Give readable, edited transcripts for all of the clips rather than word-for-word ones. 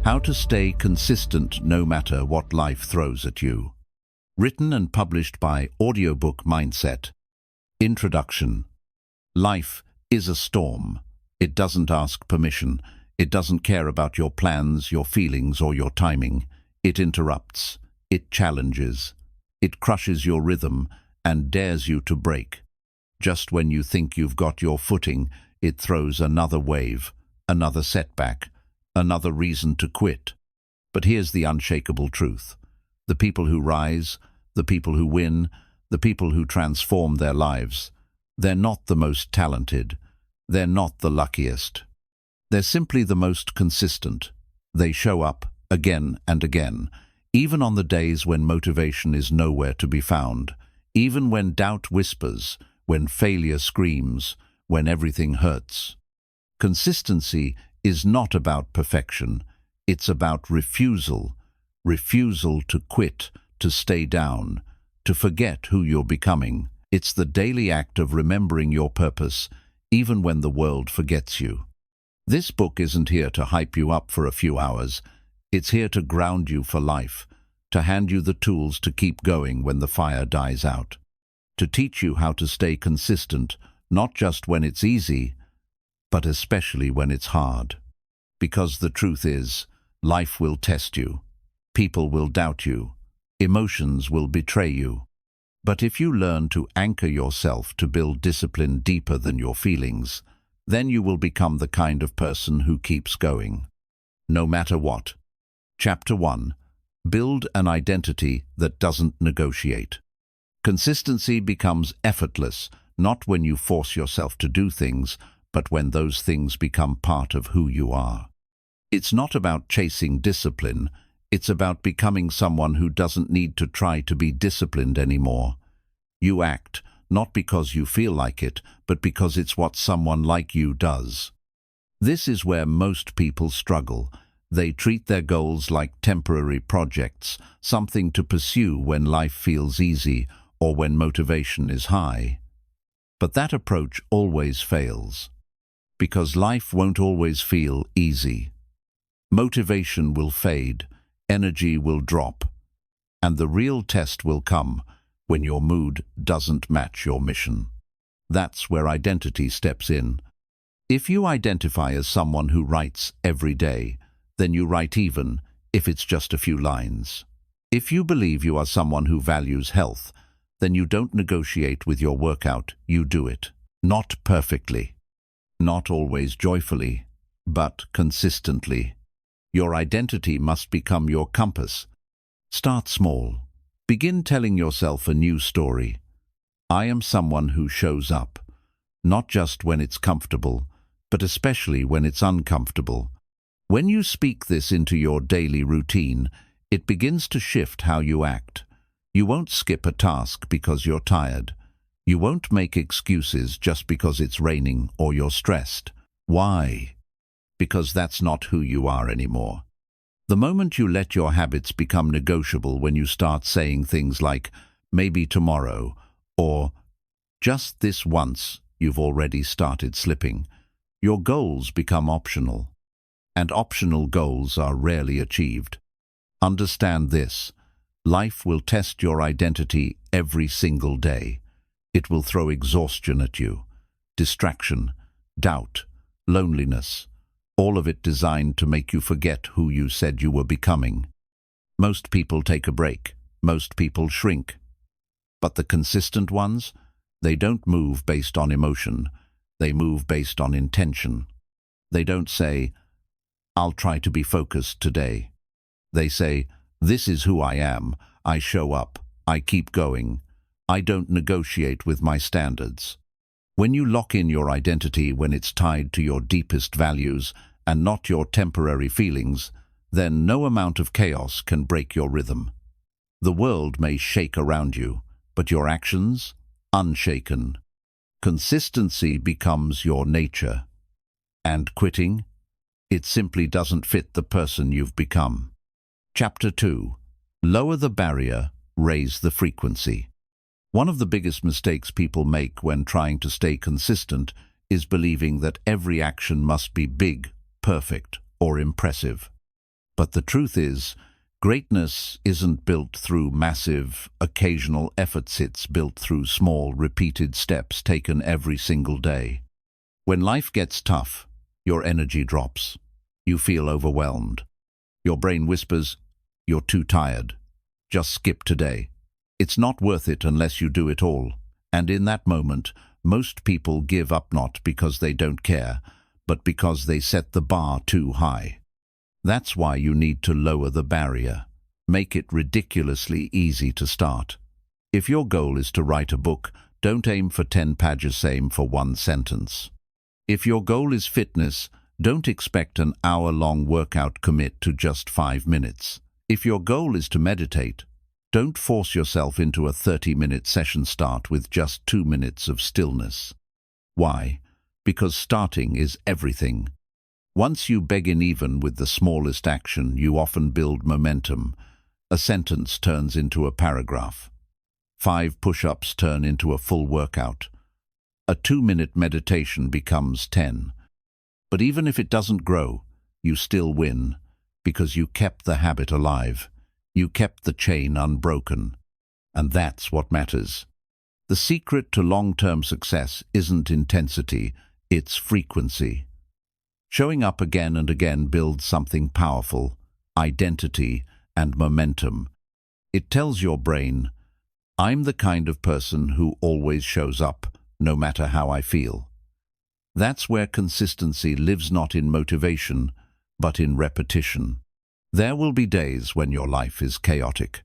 How to Stay Consistent No Matter What Life Throws at You. Written and published by Audiobook Mindset. Introduction. Life is a storm. It doesn't ask permission. It doesn't care about your plans, your feelings, or your timing. It interrupts. It challenges. It crushes your rhythm and dares you to break. Just when you think you've got your footing, it throws another wave, another setback, another reason to quit. But here's the unshakable truth. The people who rise, the people who win, the people who transform their lives, they're not the most talented. They're not the luckiest. They're simply the most consistent. They show up again and again, even on the days when motivation is nowhere to be found, even when doubt whispers, when failure screams, when everything hurts. Consistency is not about perfection. It's about refusal. Refusal to quit, to stay down, to forget who you're becoming. It's the daily act of remembering your purpose, even when the world forgets you. This book isn't here to hype you up for a few hours. It's here to ground you for life, to hand you the tools to keep going when the fire dies out, to teach you how to stay consistent, not just when it's easy, but especially when it's hard. Because the truth is, life will test you. People will doubt you. Emotions will betray you. But if you learn to anchor yourself to build discipline deeper than your feelings, then you will become the kind of person who keeps going, no matter what. Chapter 1. Build an identity that doesn't negotiate. Consistency becomes effortless, not when you force yourself to do things, but when those things become part of who you are. It's not about chasing discipline. It's about becoming someone who doesn't need to try to be disciplined anymore. You act, not because you feel like it, but because it's what someone like you does. This is where most people struggle. They treat their goals like temporary projects, something to pursue when life feels easy or when motivation is high. But that approach always fails, because life won't always feel easy. Motivation will fade, energy will drop, and the real test will come when your mood doesn't match your mission. That's where identity steps in. If you identify as someone who writes every day, then you write even if it's just a few lines. If you believe you are someone who values health, then you don't negotiate with your workout, you do it. Not perfectly, not always joyfully, but consistently. Your identity must become your compass. Start small. Begin telling yourself a new story. I am someone who shows up, not just when it's comfortable, but especially when it's uncomfortable. When you speak this into your daily routine, it begins to shift how you act. You won't skip a task because you're tired. You won't make excuses just because it's raining or you're stressed. Why? Because that's not who you are anymore. The moment you let your habits become negotiable, when you start saying things like, maybe tomorrow, or just this once, you've already started slipping. Your goals become optional, and optional goals are rarely achieved. Understand this. Life will test your identity every single day. It will throw exhaustion at you, distraction, doubt, loneliness, all of it designed to make you forget who you said you were becoming. Most people take a break. Most people shrink. But the consistent ones, they don't move based on emotion. They move based on intention. They don't say, I'll try to be focused today. They say, this is who I am. I show up. I keep going. I don't negotiate with my standards. When you lock in your identity, when it's tied to your deepest values and not your temporary feelings, then no amount of chaos can break your rhythm. The world may shake around you, but your actions, unshaken. Consistency becomes your nature. And quitting? It simply doesn't fit the person you've become. Chapter 2. Lower the barrier, raise the frequency. One of the biggest mistakes people make when trying to stay consistent is believing that every action must be big, perfect, or impressive. But the truth is, greatness isn't built through massive, occasional efforts. It's built through small, repeated steps taken every single day. When life gets tough, your energy drops. You feel overwhelmed. Your brain whispers, "You're too tired. Just skip today. It's not worth it unless you do it all." And in that moment, most people give up, not because they don't care, but because they set the bar too high. That's why you need to lower the barrier. Make it ridiculously easy to start. If your goal is to write a book, don't aim for 10 pages, aim for 1 sentence. If your goal is fitness, don't expect an hour-long workout, commit to just 5 minutes. If your goal is to meditate, don't force yourself into a 30-minute session. Start with just 2 minutes of stillness. Why? Because starting is everything. Once you begin even with the smallest action, you often build momentum. A sentence turns into a paragraph. 5 push-ups turn into a full workout. A 2-minute meditation becomes 10. But even if it doesn't grow, you still win, because you kept the habit alive. You kept the chain unbroken. And that's what matters. The secret to long-term success isn't intensity, it's frequency. Showing up again and again builds something powerful: identity and momentum. It tells your brain, "I'm the kind of person who always shows up, no matter how I feel." That's where consistency lives, not in motivation, but in repetition. There will be days when your life is chaotic.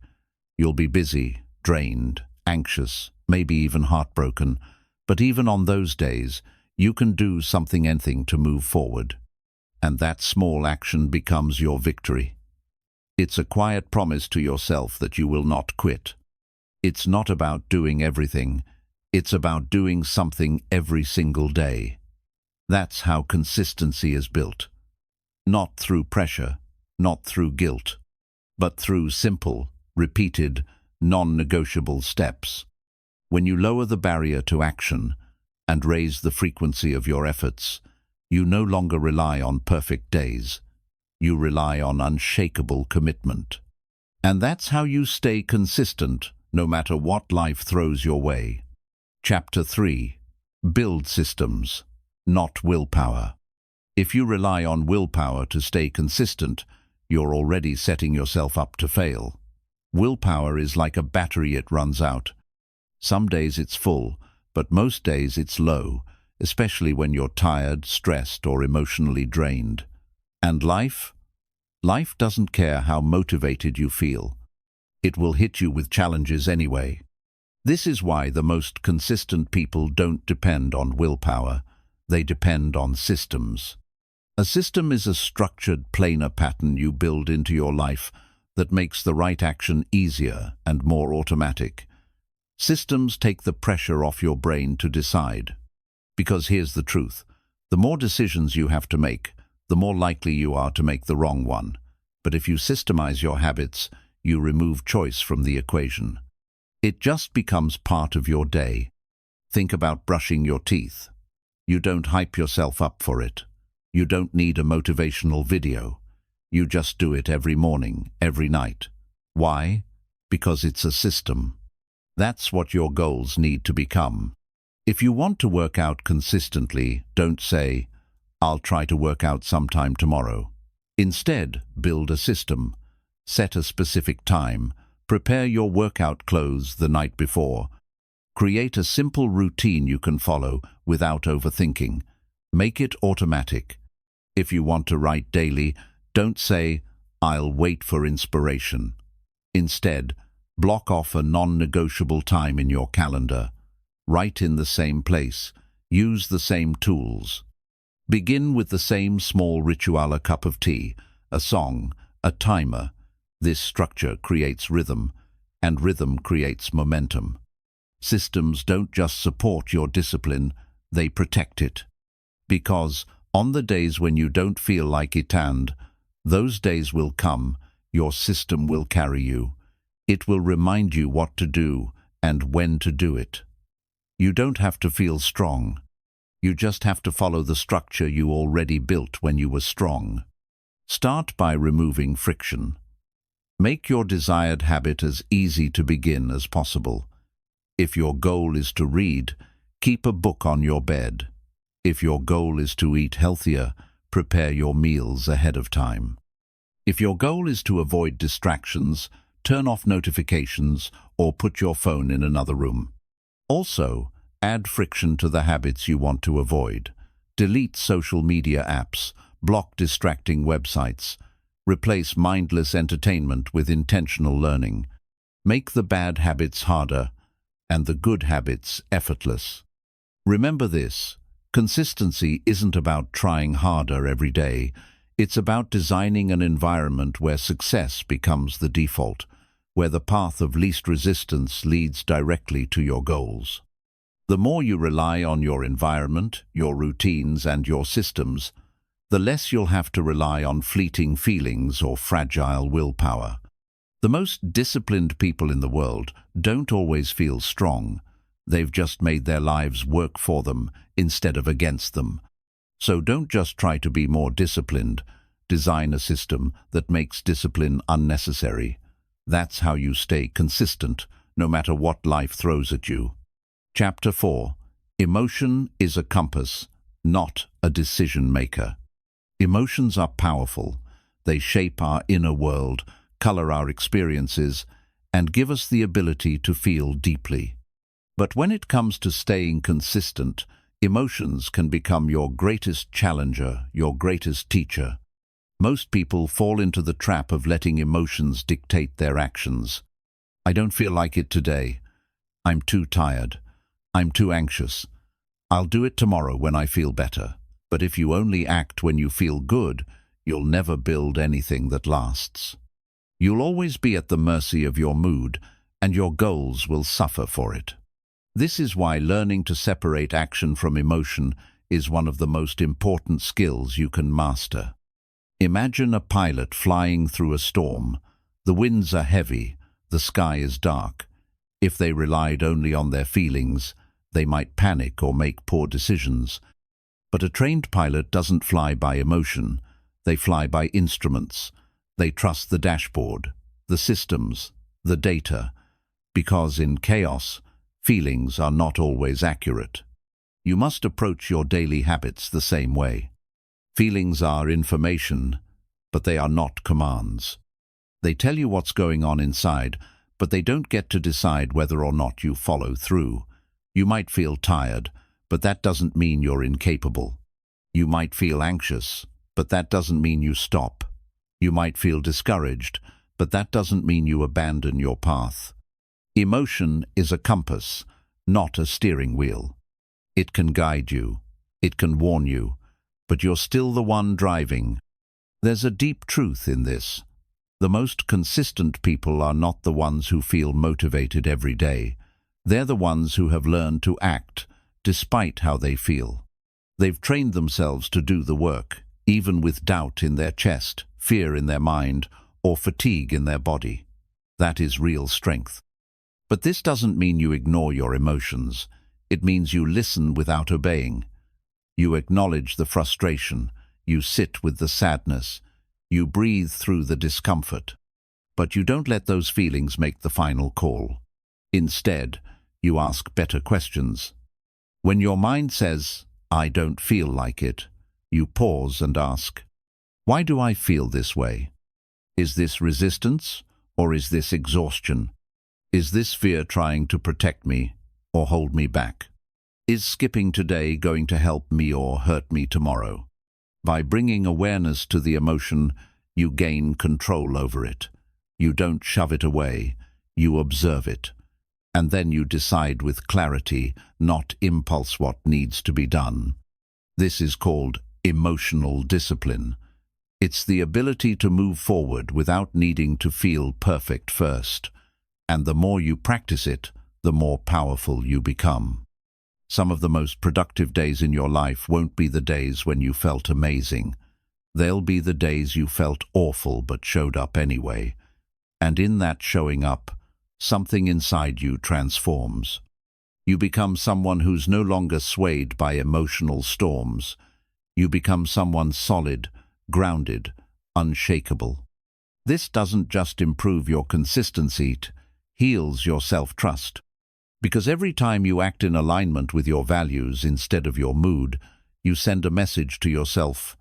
You'll be busy, drained, anxious, maybe even heartbroken. But even on those days, you can do anything to move forward. And that small action becomes your victory. It's a quiet promise to yourself that you will not quit. It's not about doing everything. It's about doing something every single day. That's how consistency is built. Not through pressure, not through guilt, but through simple, repeated, non-negotiable steps. When you lower the barrier to action and raise the frequency of your efforts, you no longer rely on perfect days. You rely on unshakable commitment. And that's how you stay consistent, no matter what life throws your way. Chapter 3. Build systems, not willpower. If you rely on willpower to stay consistent, you're already setting yourself up to fail. Willpower is like a battery. It runs out. Some days it's full, but most days it's low, especially when you're tired, stressed, or emotionally drained. And life? Life doesn't care how motivated you feel. It will hit you with challenges anyway. This is why the most consistent people don't depend on willpower. They depend on systems. A system is a structured, planar pattern you build into your life that makes the right action easier and more automatic. Systems take the pressure off your brain to decide. Because here's the truth: the more decisions you have to make, the more likely you are to make the wrong one. But if you systemize your habits, you remove choice from the equation. It just becomes part of your day. Think about brushing your teeth. You don't hype yourself up for it. You don't need a motivational video. You just do it every morning, every night. Why? Because it's a system. That's what your goals need to become. If you want to work out consistently, don't say, "I'll try to work out sometime tomorrow." Instead, build a system. Set a specific time. Prepare your workout clothes the night before. Create a simple routine you can follow without overthinking. Make it automatic. If you want to write daily, don't say, "I'll wait for inspiration." Instead, block off a non-negotiable time in your calendar. Write in the same place. Use the same tools. Begin with the same small ritual: a cup of tea, a song, a timer. This structure creates rhythm, and rhythm creates momentum. Systems don't just support your discipline, they protect it. Because on the days when you don't feel like it, and those days will come, your system will carry you. It will remind you what to do and when to do it. You don't have to feel strong. You just have to follow the structure you already built when you were strong. Start by removing friction. Make your desired habit as easy to begin as possible. If your goal is to read, keep a book on your bed. If your goal is to eat healthier, prepare your meals ahead of time. If your goal is to avoid distractions, turn off notifications or put your phone in another room. Also, add friction to the habits you want to avoid. Delete social media apps, block distracting websites, replace mindless entertainment with intentional learning. Make the bad habits harder and the good habits effortless. Remember this, consistency isn't about trying harder every day. It's about designing an environment where success becomes the default, where the path of least resistance leads directly to your goals. The more you rely on your environment, your routines, and your systems, the less you'll have to rely on fleeting feelings or fragile willpower. The most disciplined people in the world don't always feel strong. They've just made their lives work for them instead of against them. So don't just try to be more disciplined. Design a system that makes discipline unnecessary. That's how you stay consistent, no matter what life throws at you. Chapter 4. Emotion is a compass, not a decision maker. Emotions are powerful. They shape our inner world, color our experiences, and give us the ability to feel deeply. But when it comes to staying consistent, emotions can become your greatest challenger, your greatest teacher. Most people fall into the trap of letting emotions dictate their actions. I don't feel like it today. I'm too tired. I'm too anxious. I'll do it tomorrow when I feel better. But if you only act when you feel good, you'll never build anything that lasts. You'll always be at the mercy of your mood, and your goals will suffer for it. This is why learning to separate action from emotion is one of the most important skills you can master. Imagine a pilot flying through a storm. The winds are heavy, the sky is dark. If they relied only on their feelings, they might panic or make poor decisions. But a trained pilot doesn't fly by emotion. They fly by instruments. They trust the dashboard, the systems, the data, because in chaos, feelings are not always accurate. You must approach your daily habits the same way. Feelings are information, but they are not commands. They tell you what's going on inside, but they don't get to decide whether or not you follow through. You might feel tired, but that doesn't mean you're incapable. You might feel anxious, but that doesn't mean you stop. You might feel discouraged, but that doesn't mean you abandon your path. Emotion is a compass, not a steering wheel. It can guide you, it can warn you, but you're still the one driving. There's a deep truth in this. The most consistent people are not the ones who feel motivated every day. They're the ones who have learned to act despite how they feel. They've trained themselves to do the work, even with doubt in their chest, fear in their mind, or fatigue in their body. That is real strength. But this doesn't mean you ignore your emotions. It means you listen without obeying. You acknowledge the frustration. You sit with the sadness. You breathe through the discomfort. But you don't let those feelings make the final call. Instead, you ask better questions. When your mind says, "I don't feel like it," you pause and ask, "Why do I feel this way? Is this resistance or is this exhaustion? Is this fear trying to protect me or hold me back? Is skipping today going to help me or hurt me tomorrow?" By bringing awareness to the emotion, you gain control over it. You don't shove it away, you observe it. And then you decide with clarity, not impulse, what needs to be done. This is called emotional discipline. It's the ability to move forward without needing to feel perfect first. And the more you practice it, the more powerful you become. Some of the most productive days in your life won't be the days when you felt amazing. They'll be the days you felt awful but showed up anyway. And in that showing up, something inside you transforms. You become someone who's no longer swayed by emotional storms. You become someone solid, grounded, unshakable. This doesn't just improve your consistency, it heals your self-trust. Because every time you act in alignment with your values instead of your mood, you send a message to yourself,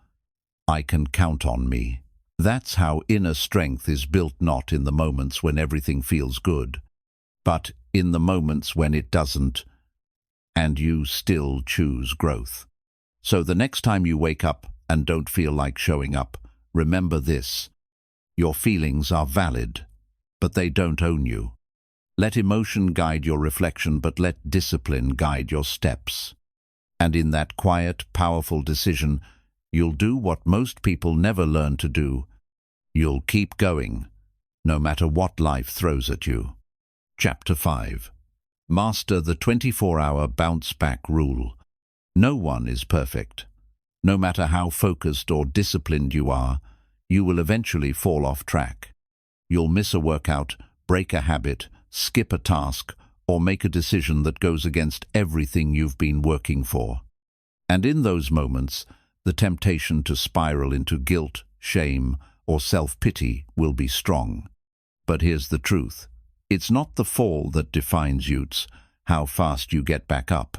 I can count on me. That's how inner strength is built, not in the moments when everything feels good, but in the moments when it doesn't, and you still choose growth. So the next time you wake up and don't feel like showing up, remember this. Your feelings are valid, but they don't own you. Let emotion guide your reflection, but let discipline guide your steps. And in that quiet, powerful decision, you'll do what most people never learn to do. You'll keep going, no matter what life throws at you. Chapter 5. Master the 24-hour bounce-back rule. No one is perfect. No matter how focused or disciplined you are, you will eventually fall off track. You'll miss a workout, break a habit, skip a task, or make a decision that goes against everything you've been working for. And in those moments, the temptation to spiral into guilt, shame, or self-pity will be strong. But here's the truth. It's not the fall that defines you, it's how fast you get back up.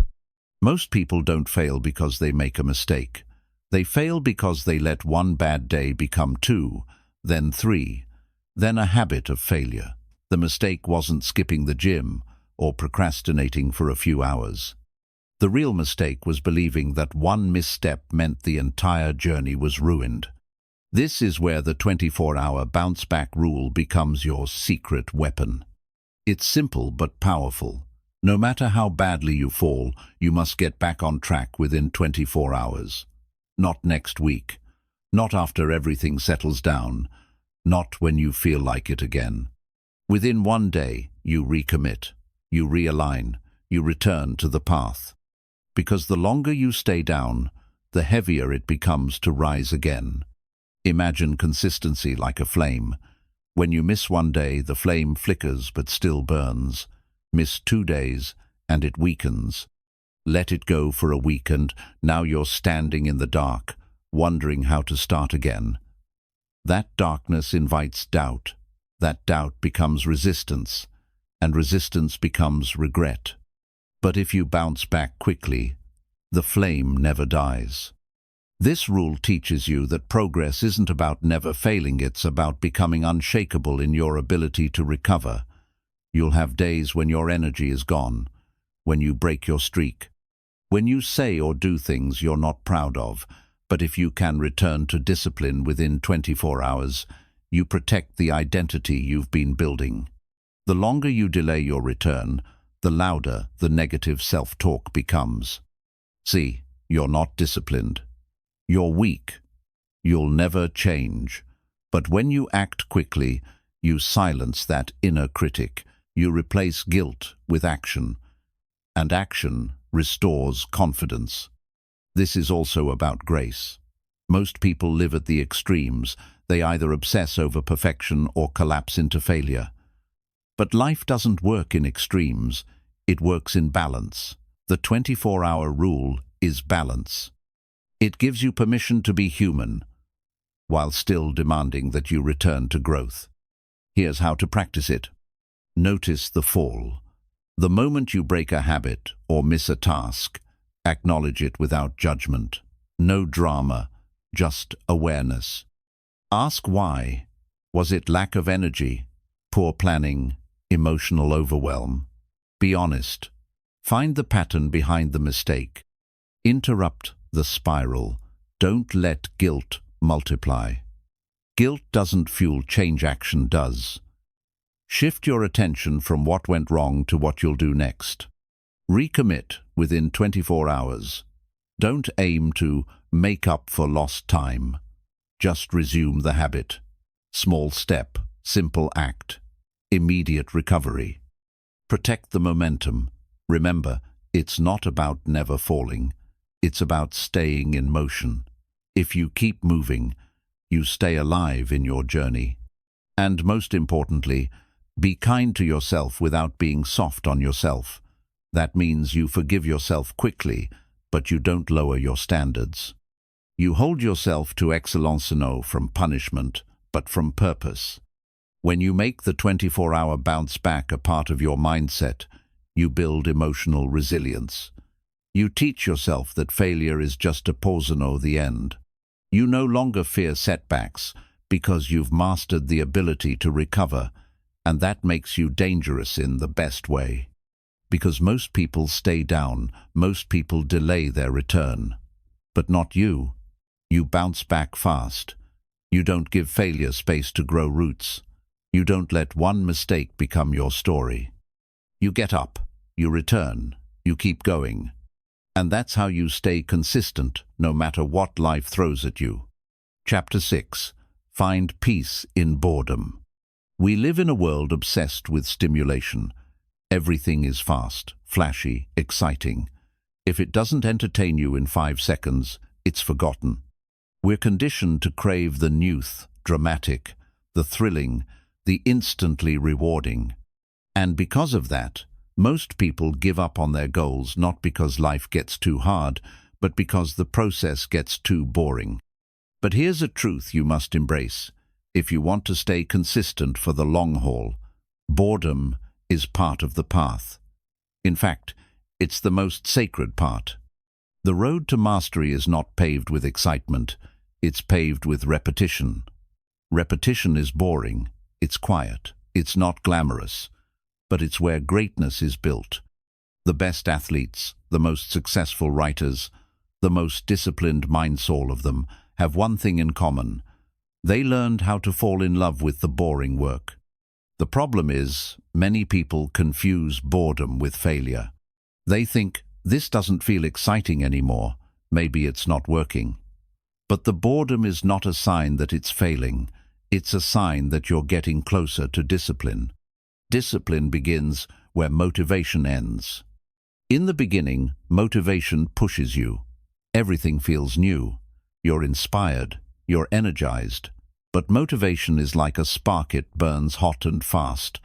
Most people don't fail because they make a mistake. They fail because they let one bad day become 2, then 3, then a habit of failure. The mistake wasn't skipping the gym or procrastinating for a few hours. The real mistake was believing that one misstep meant the entire journey was ruined. This is where the 24-hour bounce-back rule becomes your secret weapon. It's simple but powerful. No matter how badly you fall, you must get back on track within 24 hours. Not next week. Not after everything settles down. Not when you feel like it again. Within one day, you recommit, you realign, you return to the path. Because the longer you stay down, the heavier it becomes to rise again. Imagine consistency like a flame. When you miss one day, the flame flickers but still burns. Miss 2 days, and it weakens. Let it go for a week, and now you're standing in the dark, wondering how to start again. That darkness invites doubt. That doubt becomes resistance, and resistance becomes regret. But if you bounce back quickly, the flame never dies. This rule teaches you that progress isn't about never failing, it's about becoming unshakable in your ability to recover. You'll have days when your energy is gone, when you break your streak, when you say or do things you're not proud of, but if you can return to discipline within 24 hours, you protect the identity you've been building. The longer you delay your return, the louder the negative self-talk becomes. See, you're not disciplined. You're weak. You'll never change. But when you act quickly, you silence that inner critic. You replace guilt with action, and action restores confidence. This is also about grace. Most people live at the extremes. They either obsess over perfection or collapse into failure. But life doesn't work in extremes. It works in balance. The 24-hour rule is balance. It gives you permission to be human, while still demanding that you return to growth. Here's how to practice it. Notice the fall. The moment you break a habit or miss a task, acknowledge it without judgment. No drama, just awareness. Ask why. Was it lack of energy, poor planning, emotional overwhelm? Be honest. Find the pattern behind the mistake. Interrupt the spiral. Don't let guilt multiply. Guilt doesn't fuel change, action does. Shift your attention from what went wrong to what you'll do next. Recommit within 24 hours. Don't aim to make up for lost time. Just resume the habit. Small step, simple act, immediate recovery. Protect the momentum. Remember, it's not about never falling. It's about staying in motion. If you keep moving, you stay alive in your journey. And most importantly, be kind to yourself without being soft on yourself. That means you forgive yourself quickly, but you don't lower your standards. You hold yourself to excellence no from punishment, but from purpose. When you make the 24-hour bounce back a part of your mindset, you build emotional resilience. You teach yourself that failure is just a pause and the end. You no longer fear setbacks because you've mastered the ability to recover, and that makes you dangerous in the best way. Because most people stay down, most people delay their return. But not you. You bounce back fast. You don't give failure space to grow roots. You don't let one mistake become your story. You get up, you return, you keep going. And that's how you stay consistent, no matter what life throws at you. Chapter 6. Find peace in boredom. We live in a world obsessed with stimulation. Everything is fast, flashy, exciting. If it doesn't entertain you in 5 seconds, it's forgotten. We're conditioned to crave the new, dramatic, the thrilling, the instantly rewarding. And because of that, most people give up on their goals not because life gets too hard, but because the process gets too boring. But here's a truth you must embrace. If you want to stay consistent for the long haul, boredom is part of the path. In fact, it's the most sacred part. The road to mastery is not paved with excitement, it's paved with repetition. Repetition is boring, it's quiet, it's not glamorous, but it's where greatness is built. The best athletes, the most successful writers, the most disciplined mind soul of them have one thing in common. They learned how to fall in love with the boring work. The problem is, many people confuse boredom with failure. They think, this doesn't feel exciting anymore, maybe it's not working. But the boredom is not a sign that it's failing, it's a sign that you're getting closer to discipline. Discipline begins where motivation ends. In the beginning, motivation pushes you. Everything feels new. You're inspired, you're energized. But motivation is like a spark, it burns hot and fast,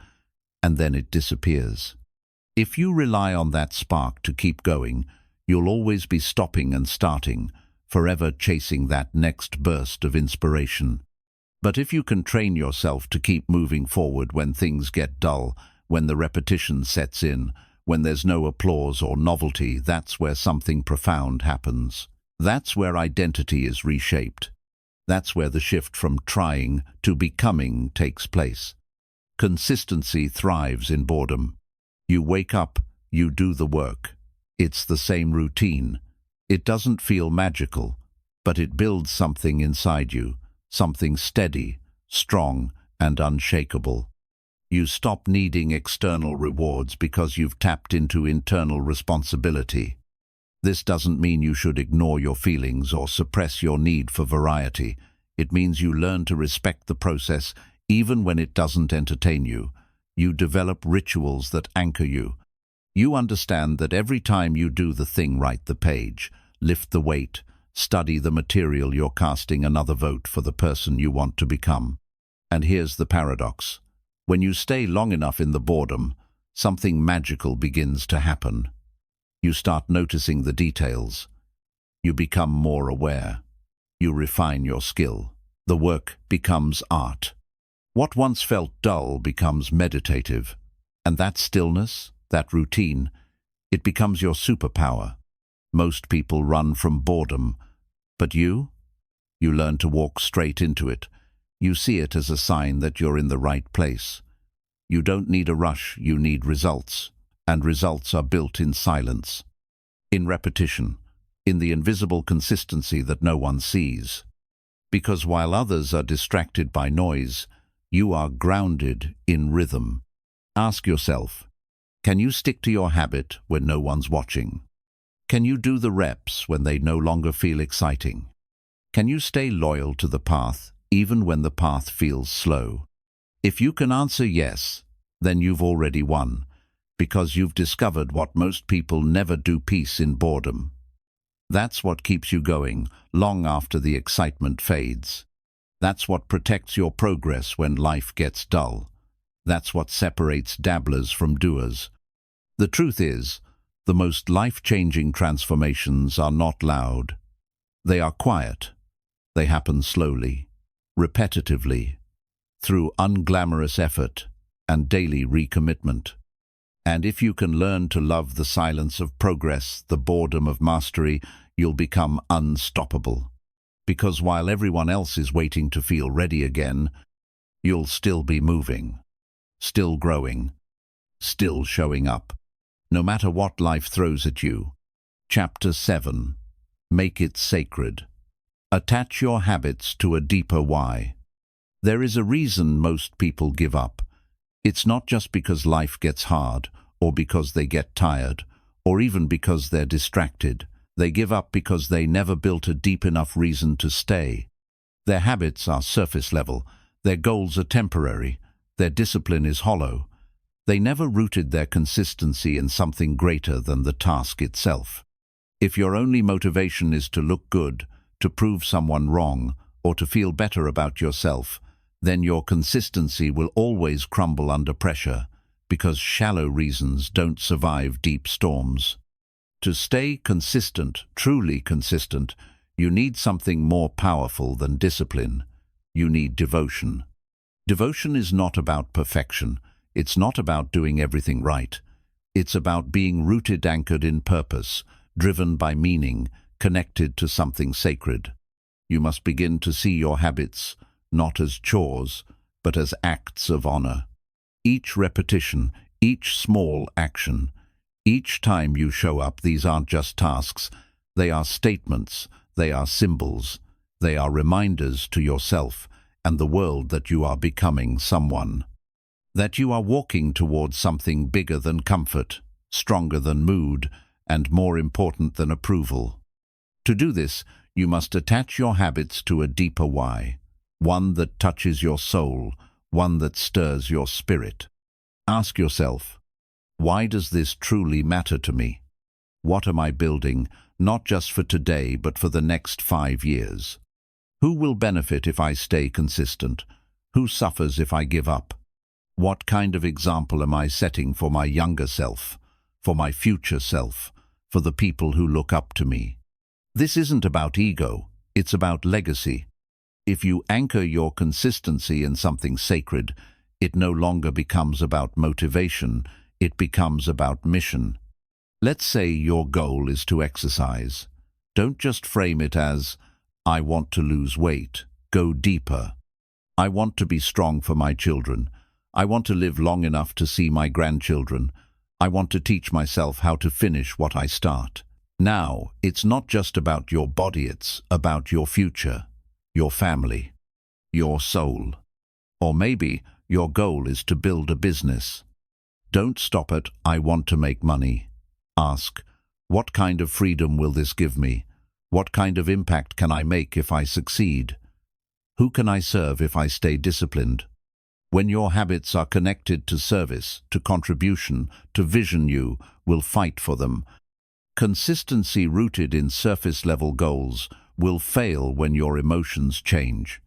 and then it disappears. If you rely on that spark to keep going, you'll always be stopping and starting, forever chasing that next burst of inspiration. But if you can train yourself to keep moving forward when things get dull, when the repetition sets in, when there's no applause or novelty, that's where something profound happens. That's where identity is reshaped. That's where the shift from trying to becoming takes place. Consistency thrives in boredom. You wake up, you do the work. It's the same routine. It doesn't feel magical, but it builds something inside you, something steady, strong, and unshakable. You stop needing external rewards because you've tapped into internal responsibility. This doesn't mean you should ignore your feelings or suppress your need for variety. It means you learn to respect the process even when it doesn't entertain you. You develop rituals that anchor you. You understand that every time you do the thing, write the page, lift the weight, study the material, you're casting another vote for the person you want to become. And here's the paradox. When you stay long enough in the boredom, something magical begins to happen. You start noticing the details. You become more aware. You refine your skill. The work becomes art. What once felt dull becomes meditative. And that stillness, that routine, it becomes your superpower. Most people run from boredom. But you learn to walk straight into it. You see it as a sign that you're in the right place. You don't need a rush, you need results. And results are built in silence, in repetition, in the invisible consistency that no one sees. Because while others are distracted by noise, you are grounded in rhythm. Ask yourself, can you stick to your habit when no one's watching? Can you do the reps when they no longer feel exciting? Can you stay loyal to the path even when the path feels slow? If you can answer yes, then you've already won. Because you've discovered what most people never do: peace in boredom. That's what keeps you going long after the excitement fades. That's what protects your progress when life gets dull. That's what separates dabblers from doers. The truth is, the most life-changing transformations are not loud. They are quiet. They happen slowly, repetitively, through unglamorous effort and daily recommitment. And if you can learn to love the silence of progress, the boredom of mastery, you'll become unstoppable. Because while everyone else is waiting to feel ready again, you'll still be moving, still growing, still showing up, no matter what life throws at you. Chapter 7. Make it sacred. Attach your habits to a deeper why. There is a reason most people give up. It's not just because life gets hard, or because they get tired, or even because they're distracted. They give up because they never built a deep enough reason to stay. Their habits are surface level, their goals are temporary, their discipline is hollow. They never rooted their consistency in something greater than the task itself. If your only motivation is to look good, to prove someone wrong, or to feel better about yourself, then your consistency will always crumble under pressure, because shallow reasons don't survive deep storms. To stay consistent, truly consistent, you need something more powerful than discipline. You need devotion. Devotion is not about perfection. It's not about doing everything right. It's about being rooted, anchored in purpose, driven by meaning, connected to something sacred. You must begin to see your habits not as chores, but as acts of honor. Each repetition, each small action, each time you show up, these aren't just tasks. They are statements, they are symbols, they are reminders to yourself and the world that you are becoming someone. That you are walking towards something bigger than comfort, stronger than mood, and more important than approval. To do this, you must attach your habits to a deeper why, one that touches your soul, one that stirs your spirit. Ask yourself, why does this truly matter to me? What am I building, not just for today, but for the next 5 years? Who will benefit if I stay consistent? Who suffers if I give up? What kind of example am I setting for my younger self, for my future self, for the people who look up to me? This isn't about ego, it's about legacy. If you anchor your consistency in something sacred, it no longer becomes about motivation, it becomes about mission. Let's say your goal is to exercise. Don't just frame it as, I want to lose weight. Go deeper. I want to be strong for my children. I want to live long enough to see my grandchildren. I want to teach myself how to finish what I start. Now, it's not just about your body, it's about your future, your family, your soul. Or maybe your goal is to build a business. Don't stop at, I want to make money. Ask, what kind of freedom will this give me? What kind of impact can I make if I succeed? Who can I serve if I stay disciplined? When your habits are connected to service, to contribution, to vision, you will fight for them. Consistency rooted in surface-level goals will fail when your emotions change.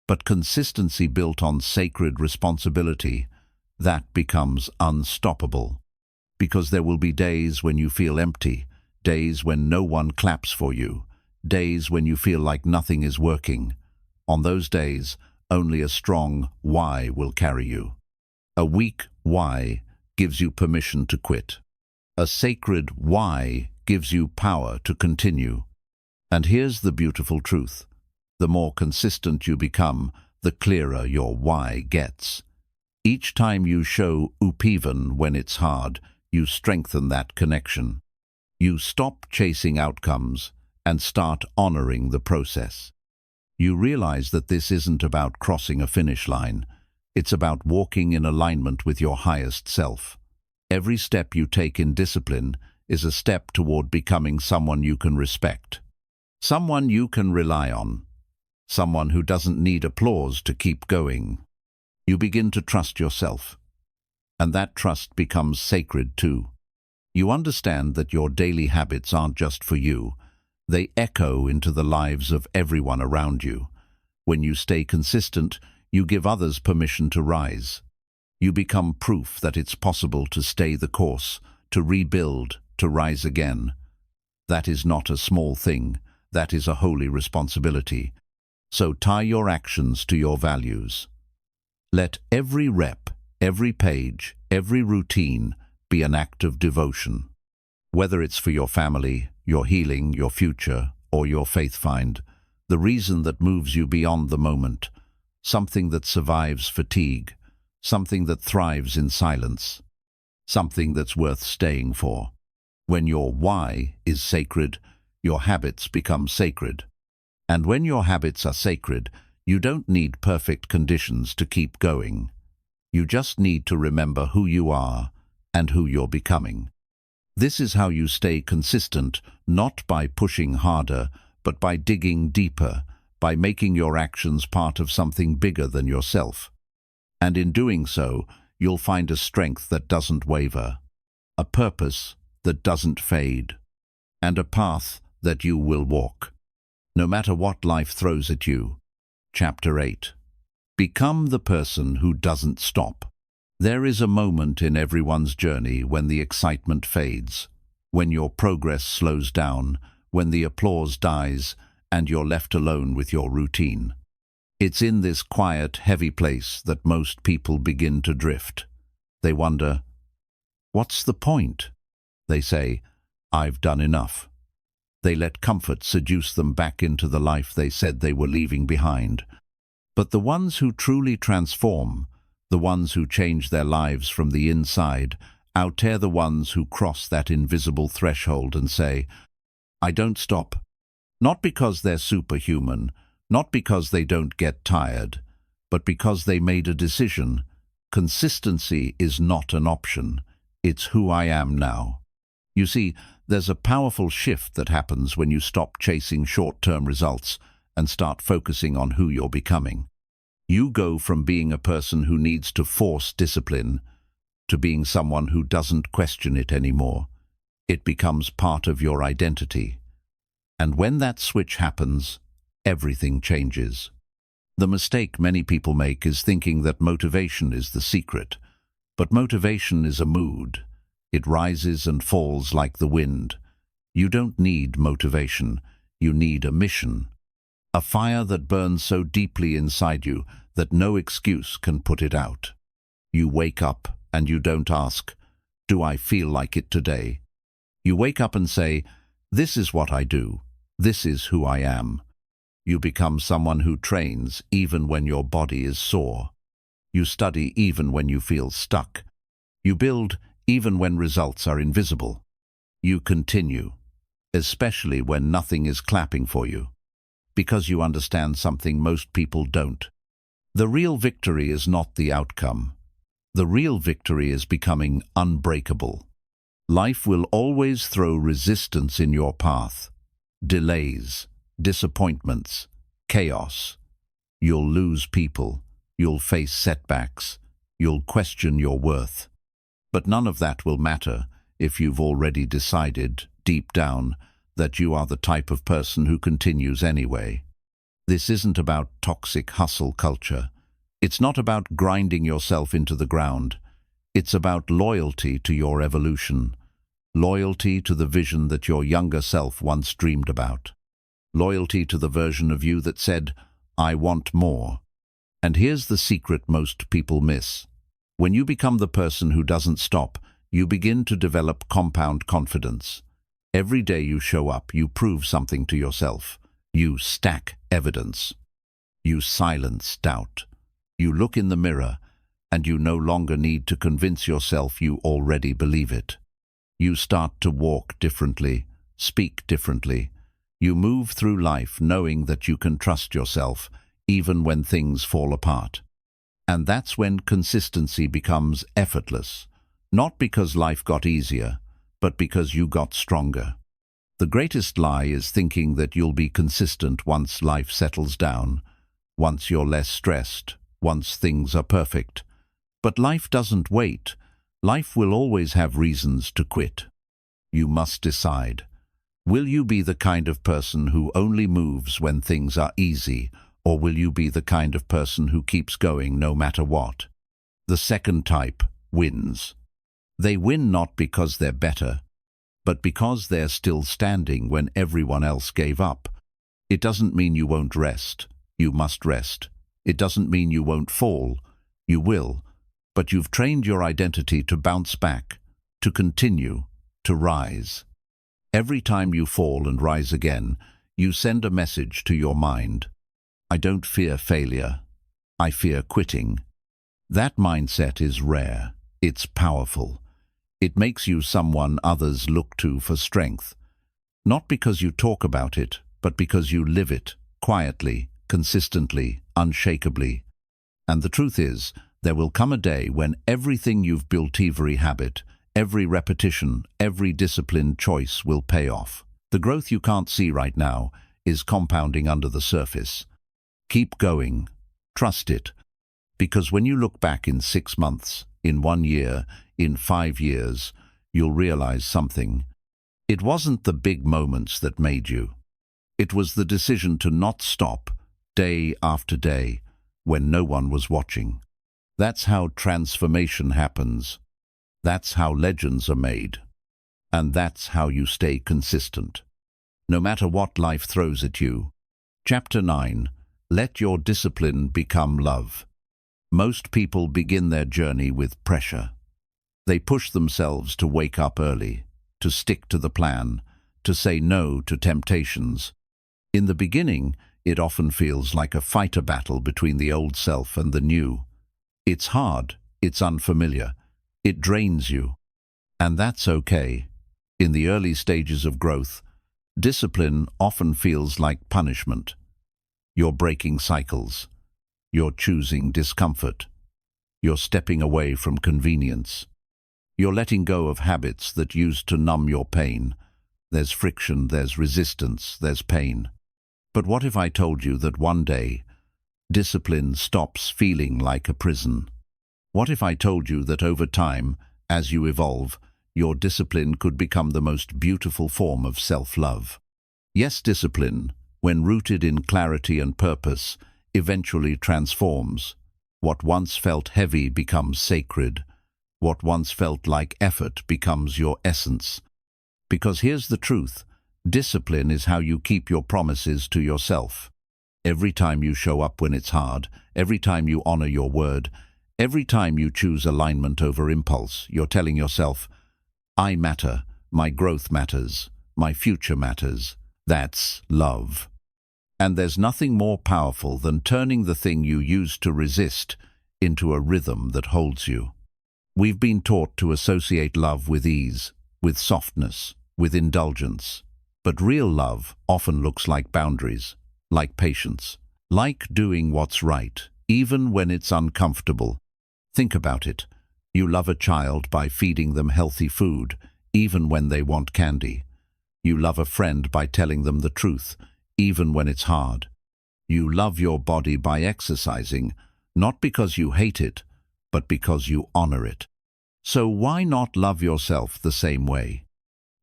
But consistency built on sacred responsibility, that becomes unstoppable. Because there will be days when you feel empty, days when no one claps for you, days when you feel like nothing is working. On those days, only a strong why will carry you. A weak why gives you permission to quit. A sacred why gives you power to continue. And here's the beautiful truth. The more consistent you become, the clearer your why gets. Each time you show up even when it's hard, you strengthen that connection. You stop chasing outcomes and start honoring the process. You realize that this isn't about crossing a finish line. It's about walking in alignment with your highest self. Every step you take in discipline is a step toward becoming someone you can respect. Someone you can rely on. Someone who doesn't need applause to keep going. You begin to trust yourself. And that trust becomes sacred too. You understand that your daily habits aren't just for you. They echo into the lives of everyone around you. When you stay consistent, you give others permission to rise. You become proof that it's possible to stay the course, to rebuild, to rise again. That is not a small thing. that is a holy responsibility. So tie your actions to your values. Let every rep, every page, every routine be an act of devotion. Whether it's for your family, your healing, your future, or your faith find, the reason that moves you beyond the moment, something that survives fatigue, something that thrives in silence, something that's worth staying for. When your why is sacred, your habits become sacred. And when your habits are sacred, you don't need perfect conditions to keep going. You just need to remember who you are and who you're becoming. This is how you stay consistent, not by pushing harder, but by digging deeper, by making your actions part of something bigger than yourself. And in doing so, you'll find a strength that doesn't waver, a purpose that doesn't fade, and a path that you will walk, no matter what life throws at you. Chapter 8. Become the person who doesn't stop. There is a moment in everyone's journey when the excitement fades, when your progress slows down, when the applause dies, and you're left alone with your routine. It's in this quiet, heavy place that most people begin to drift. They wonder, what's the point? They say, I've done enough. They let comfort seduce them back into the life they said they were leaving behind. But the ones who truly transform, the ones who change their lives from the inside, outtear the ones who cross that invisible threshold and say, I don't stop. Not because they're superhuman, not because they don't get tired, but because they made a decision. Consistency is not an option. It's who I am now. You see, there's a powerful shift that happens when you stop chasing short-term results and start focusing on who you're becoming. You go from being a person who needs to force discipline to being someone who doesn't question it anymore. It becomes part of your identity. And when that switch happens, everything changes. The mistake many people make is thinking that motivation is the secret. But motivation is a mood. It rises and falls like the wind. You don't need motivation. You need a mission. A fire that burns so deeply inside you that no excuse can put it out. You wake up and you don't ask, do I feel like it today? You wake up and say, this is what I do. This is who I am. You become someone who trains even when your body is sore. You study even when you feel stuck. You build even when results are invisible. You continue, especially when nothing is clapping for you, because you understand something most people don't. The real victory is not the outcome. The real victory is becoming unbreakable. Life will always throw resistance in your path. Delays, disappointments, chaos. You'll lose people. You'll face setbacks. You'll question your worth. But none of that will matter if you've already decided, deep down, that you are the type of person who continues anyway. This isn't about toxic hustle culture. It's not about grinding yourself into the ground. It's about loyalty to your evolution, loyalty to the vision that your younger self once dreamed about, loyalty to the version of you that said, I want more. And here's the secret most people miss. When you become the person who doesn't stop, you begin to develop compound confidence. Every day you show up, you prove something to yourself. You stack evidence. You silence doubt. You look in the mirror, and you no longer need to convince yourself you already believe it. You start to walk differently, speak differently. You move through life knowing that you can trust yourself, even when things fall apart. And that's when consistency becomes effortless, not because life got easier, but because you got stronger. The greatest lie is thinking that you'll be consistent once life settles down, once you're less stressed, once things are perfect. But life doesn't wait. Life will always have reasons to quit. You must decide. Will you be the kind of person who only moves when things are easy, or will you be the kind of person who keeps going no matter what? The second type wins. They win not because they're better, but because they're still standing when everyone else gave up. It doesn't mean you won't rest. You must rest. It doesn't mean you won't fall. You will. But you've trained your identity to bounce back, to continue, to rise. Every time you fall and rise again, you send a message to your mind. I don't fear failure. I fear quitting. That mindset is rare. It's powerful. It makes you someone others look to for strength. Not because you talk about it, but because you live it, quietly, consistently, unshakably. And the truth is, there will come a day when everything you've built, every habit, every repetition, every disciplined choice will pay off. The growth you can't see right now is compounding under the surface. Keep going. Trust it. Because when you look back in 6 months, in 1 year, in 5 years, you'll realize something. It wasn't the big moments that made you. It was the decision to not stop, day after day, when no one was watching. That's how transformation happens. That's how legends are made. And that's how you stay consistent. No matter what life throws at you. Chapter 9. Let your discipline become love. Most people begin their journey with pressure. They push themselves to wake up early, to stick to the plan, to say no to temptations. In the beginning, it often feels like a fighter battle between the old self and the new. It's hard, it's unfamiliar, it drains you. And that's okay. In the early stages of growth, discipline often feels like punishment. You're breaking cycles. You're choosing discomfort. You're stepping away from convenience. You're letting go of habits that used to numb your pain. There's friction, there's resistance, there's pain. But what if I told you that one day, discipline stops feeling like a prison? What if I told you that over time, as you evolve, your discipline could become the most beautiful form of self-love? Yes, discipline, when rooted in clarity and purpose, eventually transforms. What once felt heavy becomes sacred. What once felt like effort becomes your essence. Because here's the truth. Discipline is how you keep your promises to yourself. Every time you show up when it's hard, every time you honor your word, every time you choose alignment over impulse, you're telling yourself, I matter, my growth matters, my future matters. That's love. And there's nothing more powerful than turning the thing you used to resist into a rhythm that holds you. We've been taught to associate love with ease, with softness, with indulgence. But real love often looks like boundaries, like patience, like doing what's right, even when it's uncomfortable. Think about it. You love a child by feeding them healthy food, even when they want candy. You love a friend by telling them the truth, even when it's hard. You love your body by exercising, not because you hate it, but because you honor it. So why not love yourself the same way?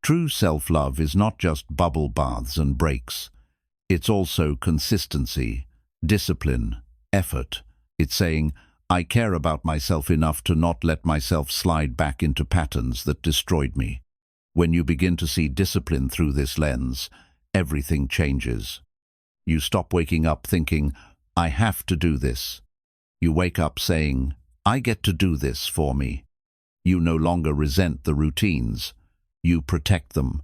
True self-love is not just bubble baths and breaks. It's also consistency, discipline, effort. It's saying, I care about myself enough to not let myself slide back into patterns that destroyed me. When you begin to see discipline through this lens, everything changes. You stop waking up thinking, I have to do this. You wake up saying, I get to do this for me. You no longer resent the routines. You protect them.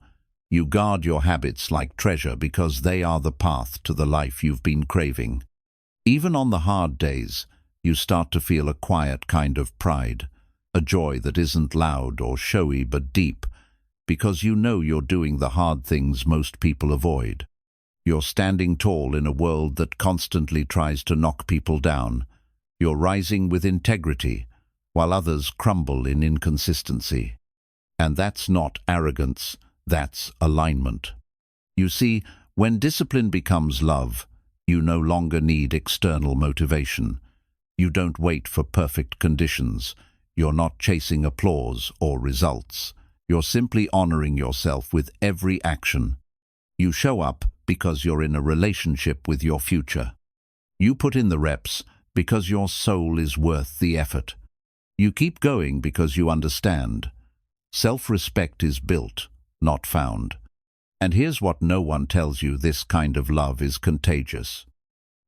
You guard your habits like treasure because they are the path to the life you've been craving. Even on the hard days, you start to feel a quiet kind of pride, a joy that isn't loud or showy but deep, because you know you're doing the hard things most people avoid. You're standing tall in a world that constantly tries to knock people down. You're rising with integrity, while others crumble in inconsistency. And that's not arrogance, that's alignment. You see, when discipline becomes love, you no longer need external motivation. You don't wait for perfect conditions. You're not chasing applause or results. You're simply honoring yourself with every action. You show up because you're in a relationship with your future. You put in the reps because your soul is worth the effort. You keep going because you understand. Self-respect is built, not found. And here's what no one tells you: this kind of love is contagious.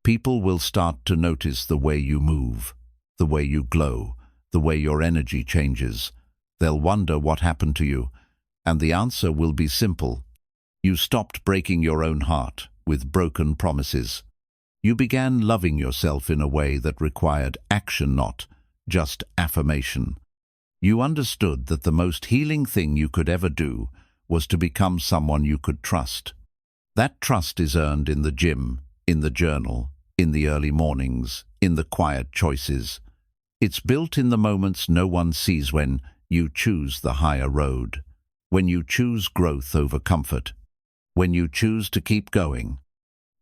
People will start to notice the way you move, the way you glow, the way your energy changes. They'll wonder what happened to you, and the answer will be simple. You stopped breaking your own heart with broken promises. You began loving yourself in a way that required action, not just affirmation. You understood that the most healing thing you could ever do was to become someone you could trust. That trust is earned in the gym, in the journal, in the early mornings, in the quiet choices. It's built in the moments no one sees, when you choose the higher road, when you choose growth over comfort, when you choose to keep going.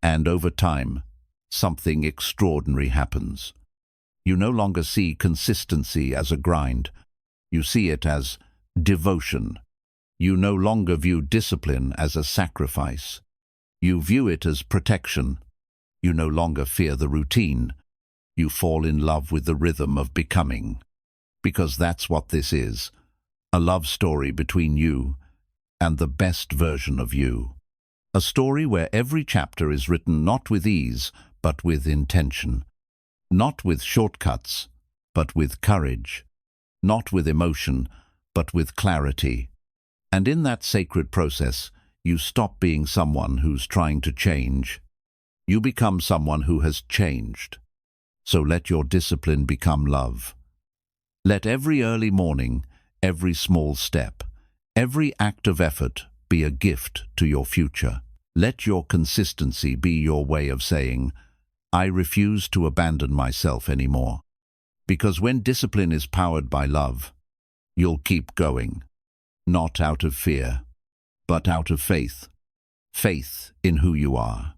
And over time, something extraordinary happens. You no longer see consistency as a grind. You see it as devotion. You no longer view discipline as a sacrifice. You view it as protection. You no longer fear the routine. You fall in love with the rhythm of becoming. Because that's what this is, a love story between you and the best version of you. A story where every chapter is written not with ease, but with intention. Not with shortcuts, but with courage. Not with emotion, but with clarity. And in that sacred process, you stop being someone who's trying to change. You become someone who has changed. So let your discipline become love. Let every early morning, every small step, every act of effort be a gift to your future. Let your consistency be your way of saying, I refuse to abandon myself anymore. Because when discipline is powered by love, you'll keep going. Not out of fear, but out of faith. Faith in who you are.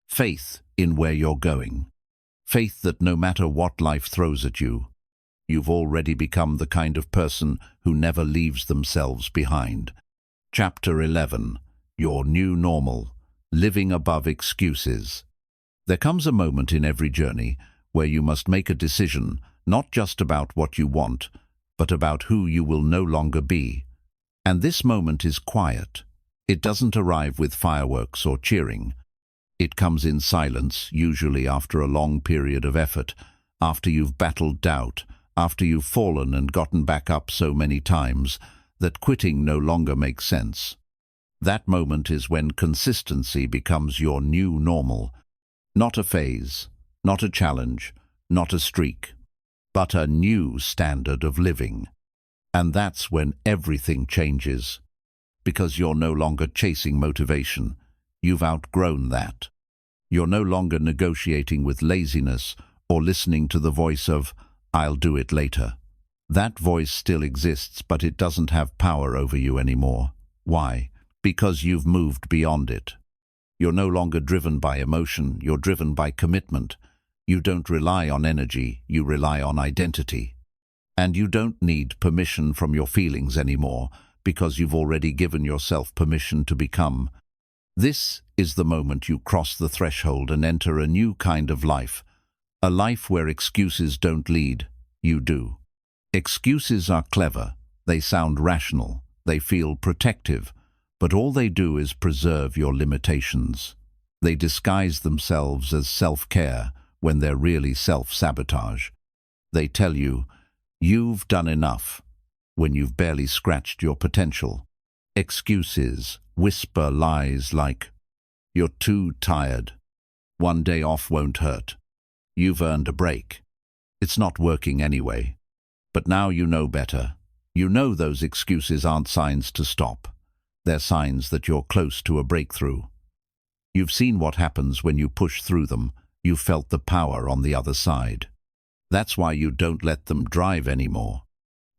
Faith in where you're going. Faith that no matter what life throws at you, you've already become the kind of person who never leaves themselves behind. Chapter 11. Your New Normal. Living Above Excuses. There comes a moment in every journey where you must make a decision, not just about what you want, but about who you will no longer be. And this moment is quiet. It doesn't arrive with fireworks or cheering. It comes in silence, usually after a long period of effort, after you've battled doubt, after you've fallen and gotten back up so many times that quitting no longer makes sense. That moment is when consistency becomes your new normal. Not a phase, not a challenge, not a streak, but a new standard of living. And that's when everything changes. Because you're no longer chasing motivation. You've outgrown that. You're no longer negotiating with laziness or listening to the voice of, I'll do it later. That voice still exists, but it doesn't have power over you anymore. Why? Because you've moved beyond it. You're no longer driven by emotion, you're driven by commitment. You don't rely on energy, you rely on identity. And you don't need permission from your feelings anymore, because you've already given yourself permission to become. This is the moment you cross the threshold and enter a new kind of life. A life where excuses don't lead, you do. Excuses are clever, they sound rational, they feel protective, but all they do is preserve your limitations. They disguise themselves as self-care when they're really self-sabotage. They tell you, you've done enough, when you've barely scratched your potential. Excuses whisper lies like, you're too tired. One day off won't hurt. You've earned a break. It's not working anyway. But now you know better. You know those excuses aren't signs to stop. They're signs that you're close to a breakthrough. You've seen what happens when you push through them. You've felt the power on the other side. That's why you don't let them drive anymore.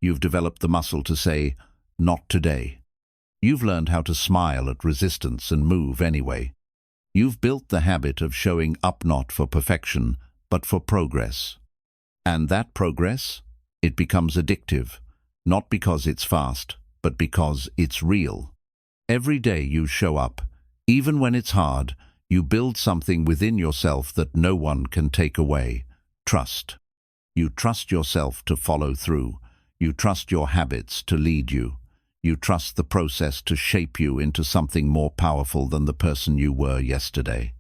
You've developed the muscle to say, not today. You've learned how to smile at resistance and move anyway. You've built the habit of showing up not for perfection, but for progress. And that progress, it becomes addictive, not because it's fast, but because it's real. Every day you show up, even when it's hard, you build something within yourself that no one can take away. Trust. You trust yourself to follow through. You trust your habits to lead you. You trust the process to shape you into something more powerful than the person you were yesterday.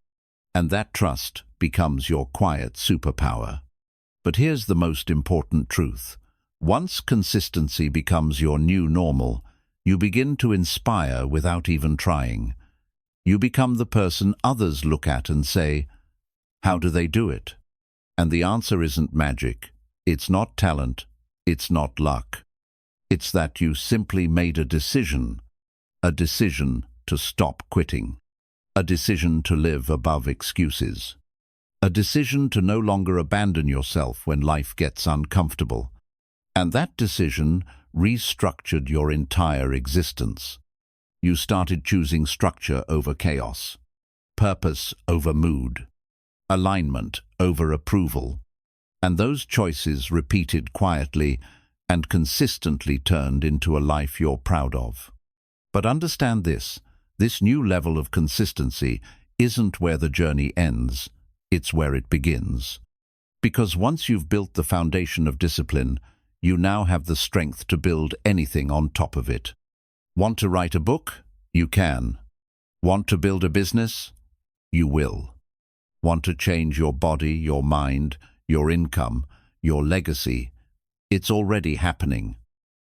And that trust becomes your quiet superpower. But here's the most important truth. Once consistency becomes your new normal, you begin to inspire without even trying. You become the person others look at and say, "How do they do it?" And the answer isn't magic. It's not talent. It's not luck. It's that you simply made a decision to stop quitting, a decision to live above excuses, a decision to no longer abandon yourself when life gets uncomfortable. And that decision restructured your entire existence. You started choosing structure over chaos, purpose over mood, alignment over approval. And those choices, repeated quietly and consistently, turned into a life you're proud of. But understand this new level of consistency isn't where the journey ends, it's where it begins. Because once you've built the foundation of discipline, you now have the strength to build anything on top of it. Want to write a book? You can. Want to build a business? You will. Want to change your body, your mind, your income, your legacy? It's already happening.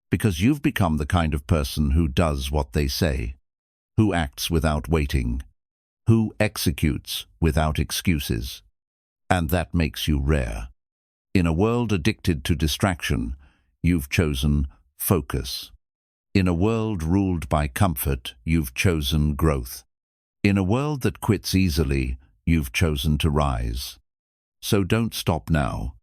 Because you've become the kind of person who does what they say, who acts without waiting, who executes without excuses. And that makes you rare. In a world addicted to distraction, you've chosen focus. In a world ruled by comfort, you've chosen growth. In a world that quits easily, you've chosen to rise. So don't stop now.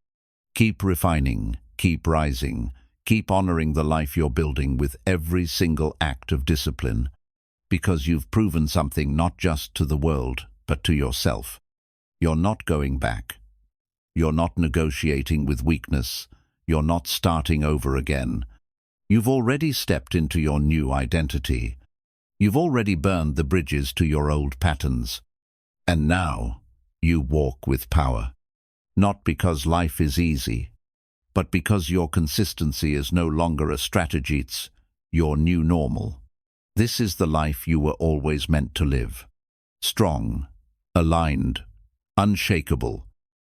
Keep refining, keep rising, keep honoring the life you're building with every single act of discipline, because you've proven something not just to the world, but to yourself. You're not going back. You're not negotiating with weakness. You're not starting over again. You've already stepped into your new identity. You've already burned the bridges to your old patterns. And now you walk with power. Not because life is easy, but because your consistency is no longer a strategy, it's your new normal. This is the life you were always meant to live. Strong, aligned, unshakable,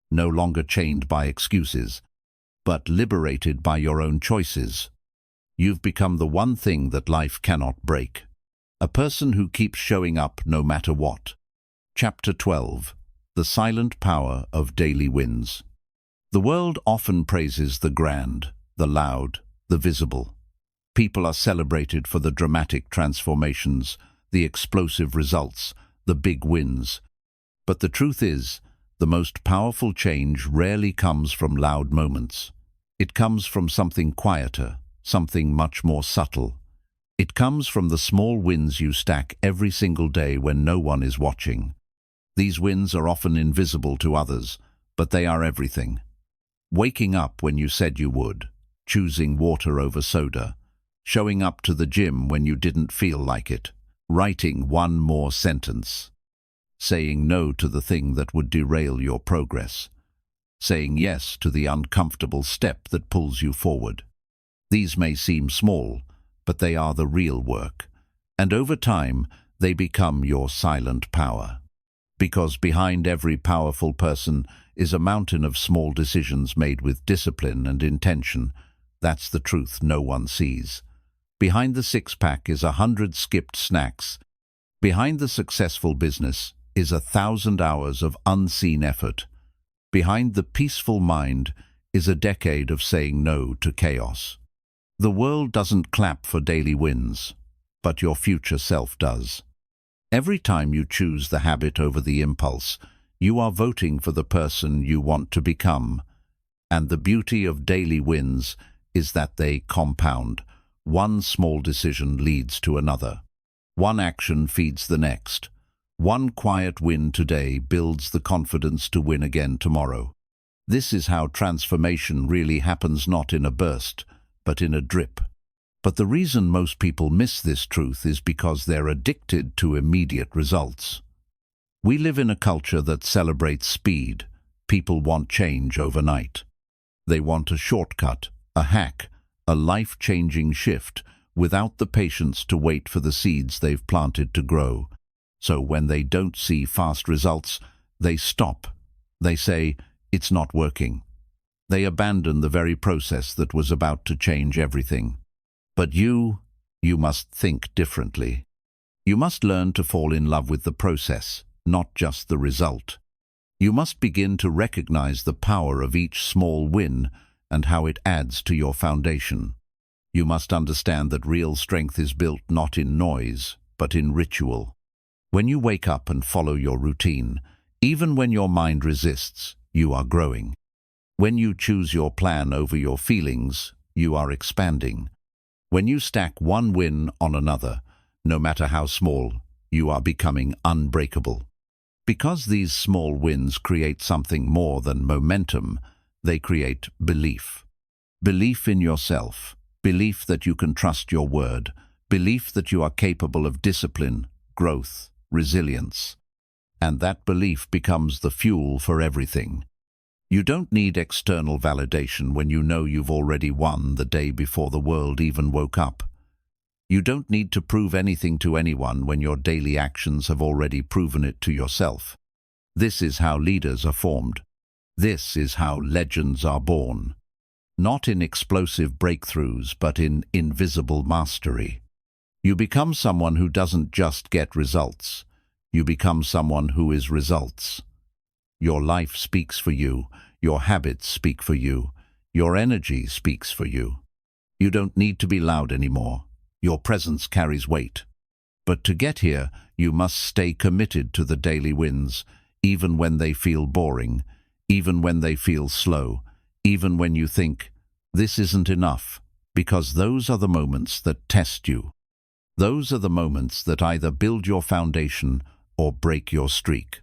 no longer chained by excuses, but liberated by your own choices. You've become the one thing that life cannot break. A person who keeps showing up no matter what. Chapter 12. The Silent Power of Daily Wins. The world often praises the grand, the loud, the visible. People are celebrated for the dramatic transformations, the explosive results, the big wins. But the truth is, the most powerful change rarely comes from loud moments. It comes from something quieter, something much more subtle. It comes from the small wins you stack every single day when no one is watching. These wins are often invisible to others, but they are everything. Waking up when you said you would, choosing water over soda, showing up to the gym when you didn't feel like it, writing one more sentence, saying no to the thing that would derail your progress, saying yes to the uncomfortable step that pulls you forward. These may seem small, but they are the real work, and over time they become your silent power. Because behind every powerful person is a mountain of small decisions made with discipline and intention. That's the truth no one sees. Behind the six-pack is 100 skipped snacks. Behind the successful business is 1,000 hours of unseen effort. Behind the peaceful mind is a decade of saying no to chaos. The world doesn't clap for daily wins, but your future self does. Every time you choose the habit over the impulse, you are voting for the person you want to become. And the beauty of daily wins is that they compound. One small decision leads to another. One action feeds the next. One quiet win today builds the confidence to win again tomorrow. This is how transformation really happens, not in a burst, but in a drip. But the reason most people miss this truth is because they're addicted to immediate results. We live in a culture that celebrates speed. People want change overnight. They want a shortcut, a hack, a life-changing shift, without the patience to wait for the seeds they've planted to grow. So when they don't see fast results, they stop. They say, "It's not working." They abandon the very process that was about to change everything. But you must think differently. You must learn to fall in love with the process, not just the result. You must begin to recognize the power of each small win and how it adds to your foundation. You must understand that real strength is built not in noise, but in ritual. When you wake up and follow your routine, even when your mind resists, you are growing. When you choose your plan over your feelings, you are expanding. When you stack one win on another, no matter how small, you are becoming unbreakable. Because these small wins create something more than momentum, they create belief. Belief in yourself, belief that you can trust your word, belief that you are capable of discipline, growth, resilience. And that belief becomes the fuel for everything. You don't need external validation when you know you've already won the day before the world even woke up. You don't need to prove anything to anyone when your daily actions have already proven it to yourself. This is how leaders are formed. This is how legends are born. Not in explosive breakthroughs, but in invisible mastery. You become someone who doesn't just get results. You become someone who is results. Your life speaks for you. Your habits speak for you. Your energy speaks for you. You don't need to be loud anymore. Your presence carries weight. But to get here, you must stay committed to the daily wins, even when they feel boring, even when they feel slow, even when you think, "This isn't enough," because those are the moments that test you. Those are the moments that either build your foundation or break your streak.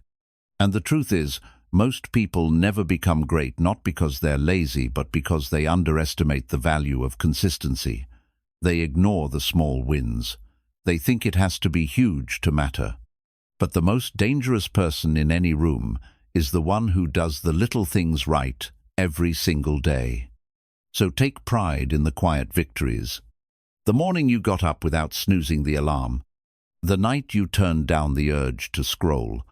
And the truth is, most people never become great not because they're lazy, but because they underestimate the value of consistency. They ignore the small wins. They think it has to be huge to matter. But the most dangerous person in any room is the one who does the little things right every single day. So take pride in the quiet victories. The morning you got up without snoozing the alarm. The night you turned down the urge to scroll.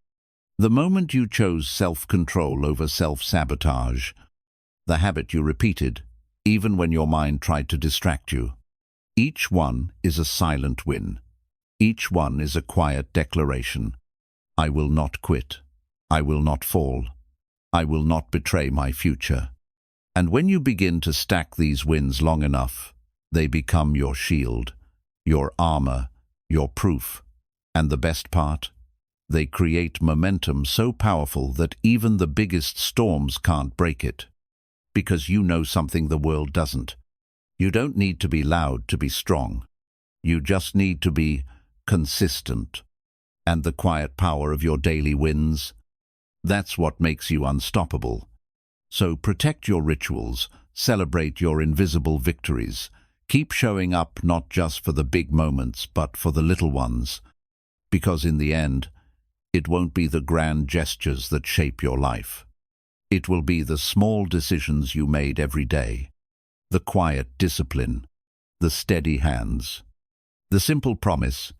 The moment you chose self-control over self-sabotage. The habit you repeated, even when your mind tried to distract you. Each one is a silent win. Each one is a quiet declaration. I will not quit. I will not fall. I will not betray my future. And when you begin to stack these wins long enough, they become your shield, your armor, your proof. And the best part? They create momentum so powerful that even the biggest storms can't break it. Because you know something the world doesn't. You don't need to be loud to be strong. You just need to be consistent. And the quiet power of your daily wins, that's what makes you unstoppable. So protect your rituals, celebrate your invisible victories. Keep showing up not just for the big moments, but for the little ones. Because in the end, it won't be the grand gestures that shape your life. It will be the small decisions you made every day. The quiet discipline, the steady hands, the simple promise,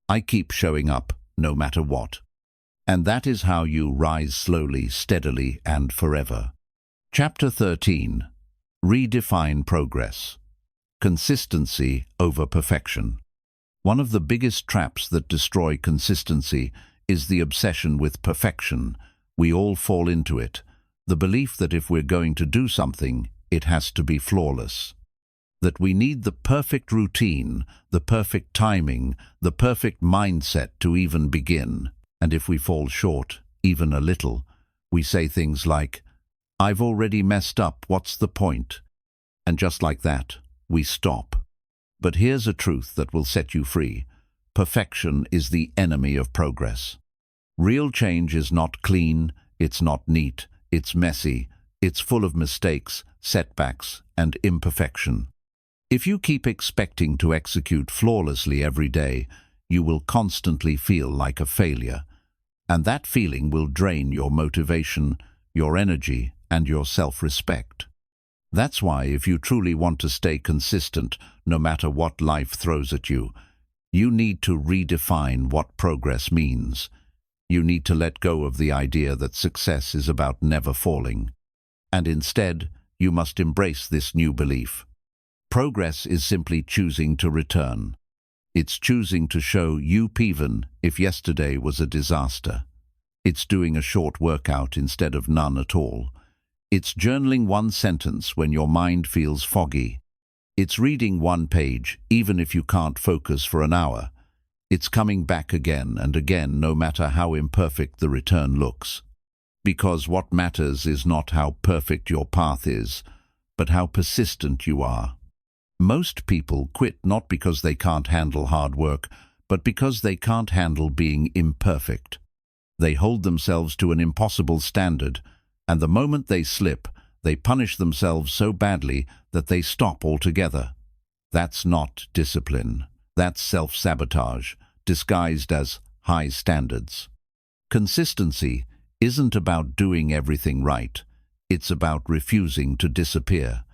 I keep showing up no matter what. And that is how you rise slowly, steadily, and forever. Chapter 13. Redefine progress. Consistency over perfection. One of the biggest traps that destroy consistency is the obsession with perfection. We all fall into it. The belief that if we're going to do something, it has to be flawless. That we need the perfect routine, the perfect timing, the perfect mindset to even begin. And if we fall short, even a little, we say things like, "I've already messed up, what's the point?" And just like that, we stop. But here's a truth that will set you free. Perfection is the enemy of progress. Real change is not clean, it's not neat, it's messy, it's full of mistakes, setbacks, and imperfection. If you keep expecting to execute flawlessly every day, you will constantly feel like a failure. And that feeling will drain your motivation, your energy, and your self-respect. That's why, if you truly want to stay consistent, no matter what life throws at you, you need to redefine what progress means. You need to let go of the idea that success is about never falling. And instead, you must embrace this new belief. Progress is simply choosing to return. It's choosing to show up even if yesterday was a disaster. It's doing a short workout instead of none at all. It's journaling one sentence when your mind feels foggy. It's reading one page even if you can't focus for an hour. It's coming back again and again, no matter how imperfect the return looks. Because what matters is not how perfect your path is, but how persistent you are. Most people quit not because they can't handle hard work, but because they can't handle being imperfect. They hold themselves to an impossible standard, and the moment they slip, they punish themselves so badly that they stop altogether. That's not discipline. That's self-sabotage, disguised as high standards. Consistency isn't about doing everything right. It's about refusing to disappear.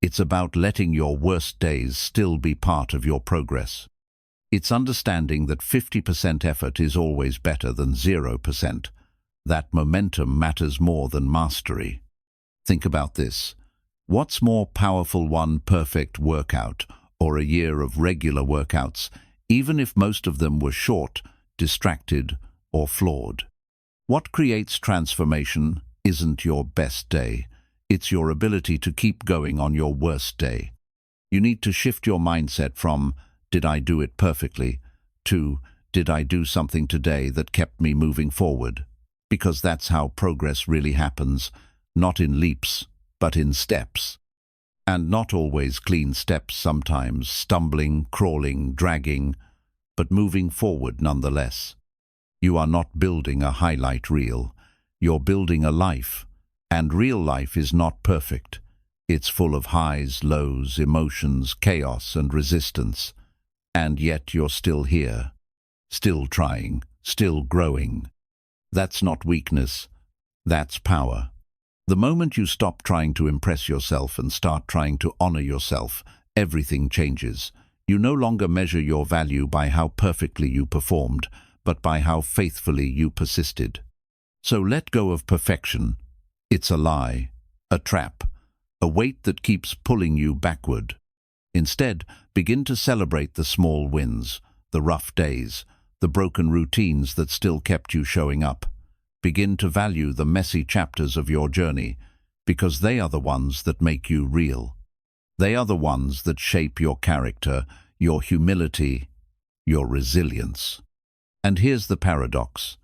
It's about letting your worst days still be part of your progress. It's understanding that 50% effort is always better than 0%. That momentum matters more than mastery. Think about this. What's more powerful, one perfect workout or a year of regular workouts, even if most of them were short, distracted, or flawed? What creates transformation isn't your best day. It's your ability to keep going on your worst day. You need to shift your mindset from, "Did I do it perfectly?" to, "Did I do something today that kept me moving forward?" Because that's how progress really happens, not in leaps, but in steps. And not always clean steps, sometimes stumbling, crawling, dragging, but moving forward nonetheless. You are not building a highlight reel. You're building a life. And real life is not perfect. It's full of highs, lows, emotions, chaos, and resistance. And yet you're still here, still trying, still growing. That's not weakness. That's power. The moment you stop trying to impress yourself and start trying to honor yourself, everything changes. You no longer measure your value by how perfectly you performed, but by how faithfully you persisted. So let go of perfection. It's a lie, a trap, a weight that keeps pulling you backward. Instead, begin to celebrate the small wins, the rough days, the broken routines that still kept you showing up. Begin to value the messy chapters of your journey, because they are the ones that make you real. They are the ones that shape your character, your humility, your resilience. And here's the paradox.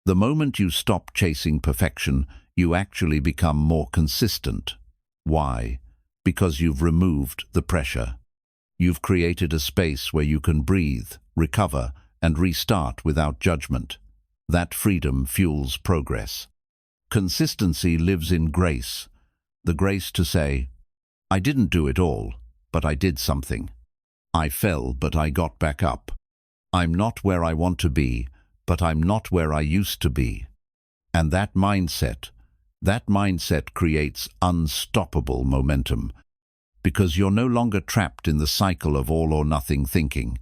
The moment you stop chasing perfection, you actually become more consistent. Why? Because you've removed the pressure. You've created a space where you can breathe, recover, and restart without judgment. That freedom fuels progress. Consistency lives in grace. The grace to say, "I didn't do it all, but I did something. I fell, but I got back up. I'm not where I want to be, but I'm not where I used to be." And that mindset creates unstoppable momentum, because you're no longer trapped in the cycle of all or nothing thinking.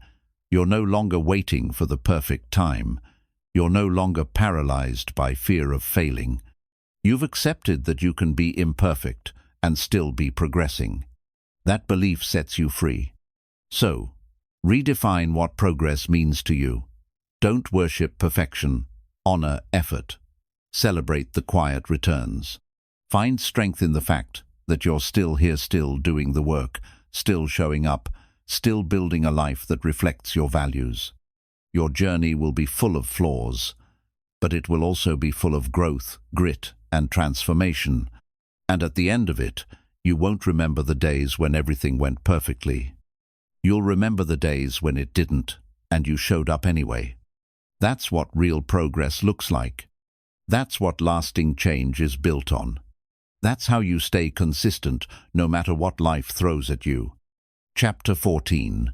You're no longer waiting for the perfect time. You're no longer paralyzed by fear of failing. You've accepted that you can be imperfect and still be progressing. That belief sets you free. So, redefine what progress means to you. Don't worship perfection. Honor effort. Celebrate the quiet returns. Find strength in the fact that you're still here, still doing the work, still showing up, still building a life that reflects your values. Your journey will be full of flaws, but it will also be full of growth, grit, and transformation. And at the end of it, you won't remember the days when everything went perfectly. You'll remember the days when it didn't, and you showed up anyway. That's what real progress looks like. That's what lasting change is built on. That's how you stay consistent no matter what life throws at you. Chapter 14.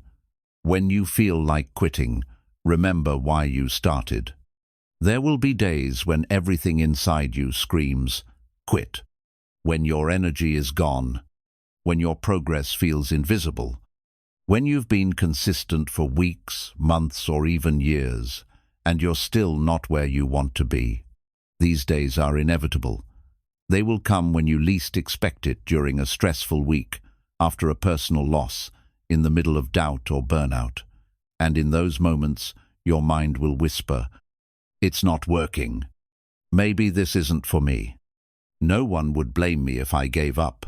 When you feel like quitting, remember why you started. There will be days when everything inside you screams, "Quit." When your energy is gone, when your progress feels invisible, when you've been consistent for weeks, months, or even years, and you're still not where you want to be. These days are inevitable. They will come when you least expect it, during a stressful week, after a personal loss, in the middle of doubt or burnout. And in those moments, your mind will whisper, "It's not working. Maybe this isn't for me." No one would blame me if I gave up.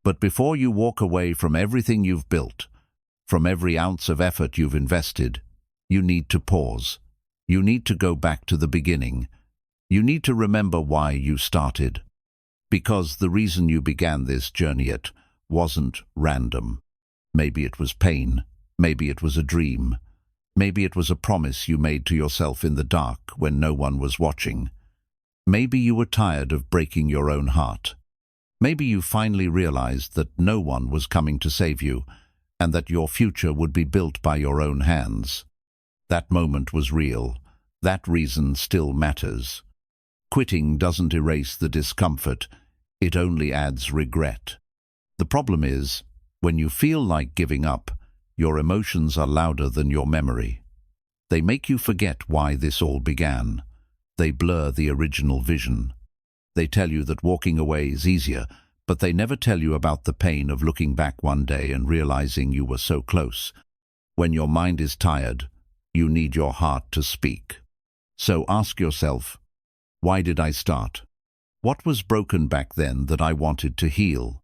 But before you walk away from everything you've built, from every ounce of effort you've invested, you need to pause. You need to go back to the beginning. You need to remember why you started. Because the reason you began this journey, it wasn't random. Maybe it was pain. Maybe it was a dream. Maybe it was a promise you made to yourself in the dark when no one was watching. Maybe you were tired of breaking your own heart. Maybe you finally realized that no one was coming to save you, and that your future would be built by your own hands. That moment was real. That reason still matters. Quitting doesn't erase the discomfort. It only adds regret. The problem is, when you feel like giving up, your emotions are louder than your memory. They make you forget why this all began. They blur the original vision. They tell you that walking away is easier, but they never tell you about the pain of looking back one day and realizing you were so close. When your mind is tired, you need your heart to speak. So ask yourself, why did I start? What was broken back then that I wanted to heal?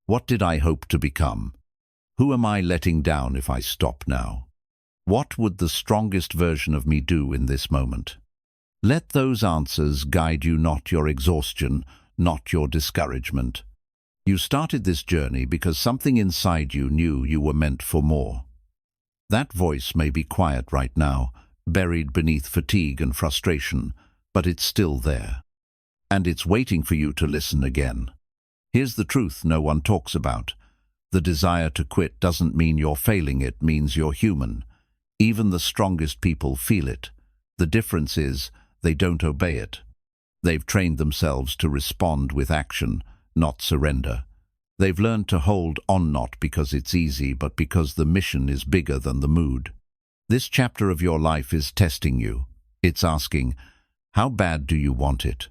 What did I hope to become? Who am I letting down if I stop now? What would the strongest version of me do in this moment? Let those answers guide you, not your exhaustion, not your discouragement. You started this journey because something inside you knew you were meant for more. That voice may be quiet right now, buried beneath fatigue and frustration, but it's still there. And it's waiting for you to listen again. Here's the truth no one talks about. The desire to quit doesn't mean you're failing, it means you're human. Even the strongest people feel it. The difference is, they don't obey it. They've trained themselves to respond with action, not surrender. They've learned to hold on not because it's easy, but because the mission is bigger than the mood. This chapter of your life is testing you. It's asking, how bad do you want it?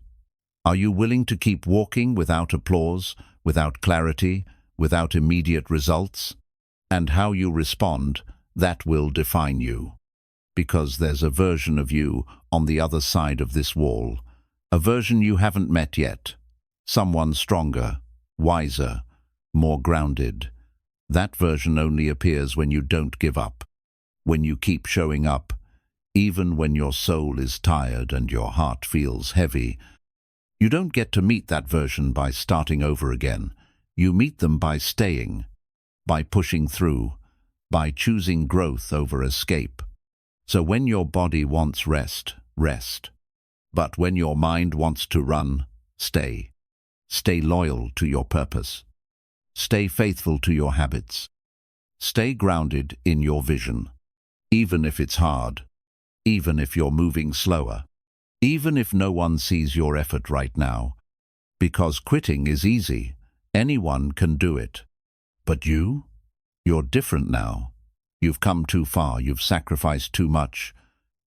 Are you willing to keep walking without applause, without clarity, without immediate results? And how you respond, that will define you. Because there's a version of you on the other side of this wall, a version you haven't met yet, someone stronger, wiser, more grounded. That version only appears when you don't give up, when you keep showing up, even when your soul is tired and your heart feels heavy. You don't get to meet that version by starting over again. You meet them by staying, by pushing through, by choosing growth over escape. So when your body wants rest, rest. But when your mind wants to run, stay. Stay loyal to your purpose. Stay faithful to your habits. Stay grounded in your vision. Even if it's hard. Even if you're moving slower. Even if no one sees your effort right now. Because quitting is easy. Anyone can do it. But you? You're different now. You've come too far, you've sacrificed too much.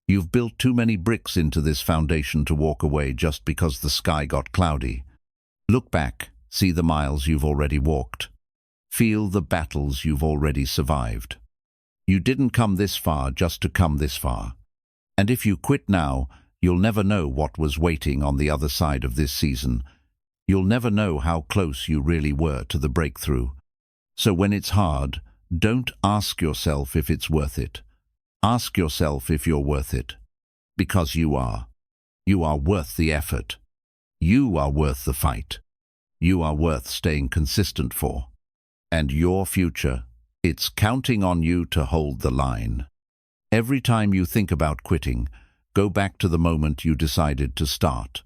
You've built too many bricks into this foundation to walk away just because the sky got cloudy. Look back, see the miles you've already walked. Feel the battles you've already survived. You didn't come this far just to come this far. And if you quit now, you'll never know what was waiting on the other side of this season. You'll never know how close you really were to the breakthrough. So when it's hard, don't ask yourself if it's worth it. Ask yourself if you're worth it. Because you are. You are worth the effort. You are worth the fight. You are worth staying consistent for. And your future, it's counting on you to hold the line. Every time you think about quitting, go back to the moment you decided to start.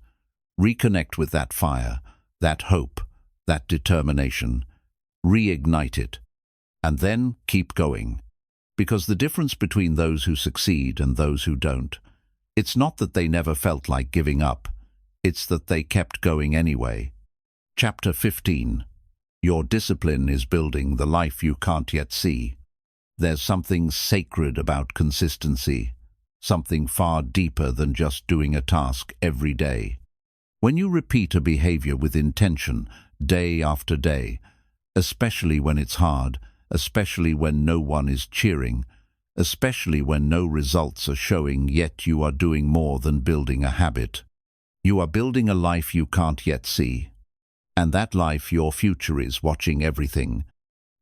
Reconnect with that fire, that hope, that determination. Reignite it. And then keep going. Because the difference between those who succeed and those who don't, it's not that they never felt like giving up, it's that they kept going anyway. Chapter 15. Your discipline is building the life you can't yet see. There's something sacred about consistency, something far deeper than just doing a task every day. When you repeat a behavior with intention, day after day, especially when it's hard, especially when no one is cheering, especially when no results are showing, yet you are doing more than building a habit. You are building a life you can't yet see. And that life, your future, is watching everything.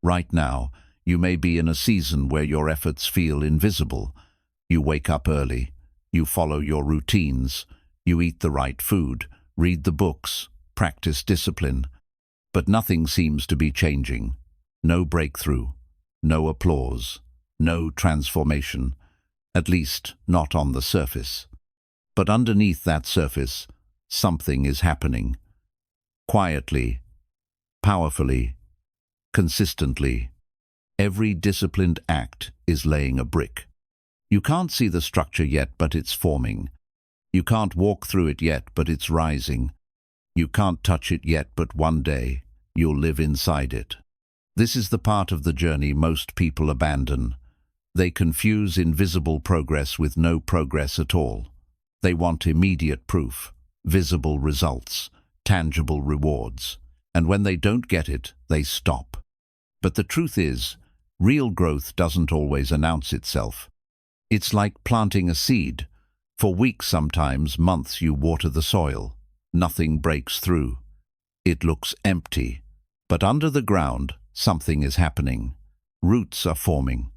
Right now, you may be in a season where your efforts feel invisible. You wake up early, you follow your routines, you eat the right food, read the books, practice discipline. But nothing seems to be changing. No breakthrough, no applause, no transformation, at least not on the surface. But underneath that surface, something is happening. Quietly, powerfully, consistently. Every disciplined act is laying a brick. You can't see the structure yet, but it's forming. You can't walk through it yet, but it's rising. You can't touch it yet, but one day you'll live inside it. This is the part of the journey most people abandon. They confuse invisible progress with no progress at all. They want immediate proof, visible results, tangible rewards. And when they don't get it, they stop. But the truth is, real growth doesn't always announce itself. It's like planting a seed. For weeks, sometimes months, you water the soil. Nothing breaks through. It looks empty. But under the ground, something is happening. Roots are forming.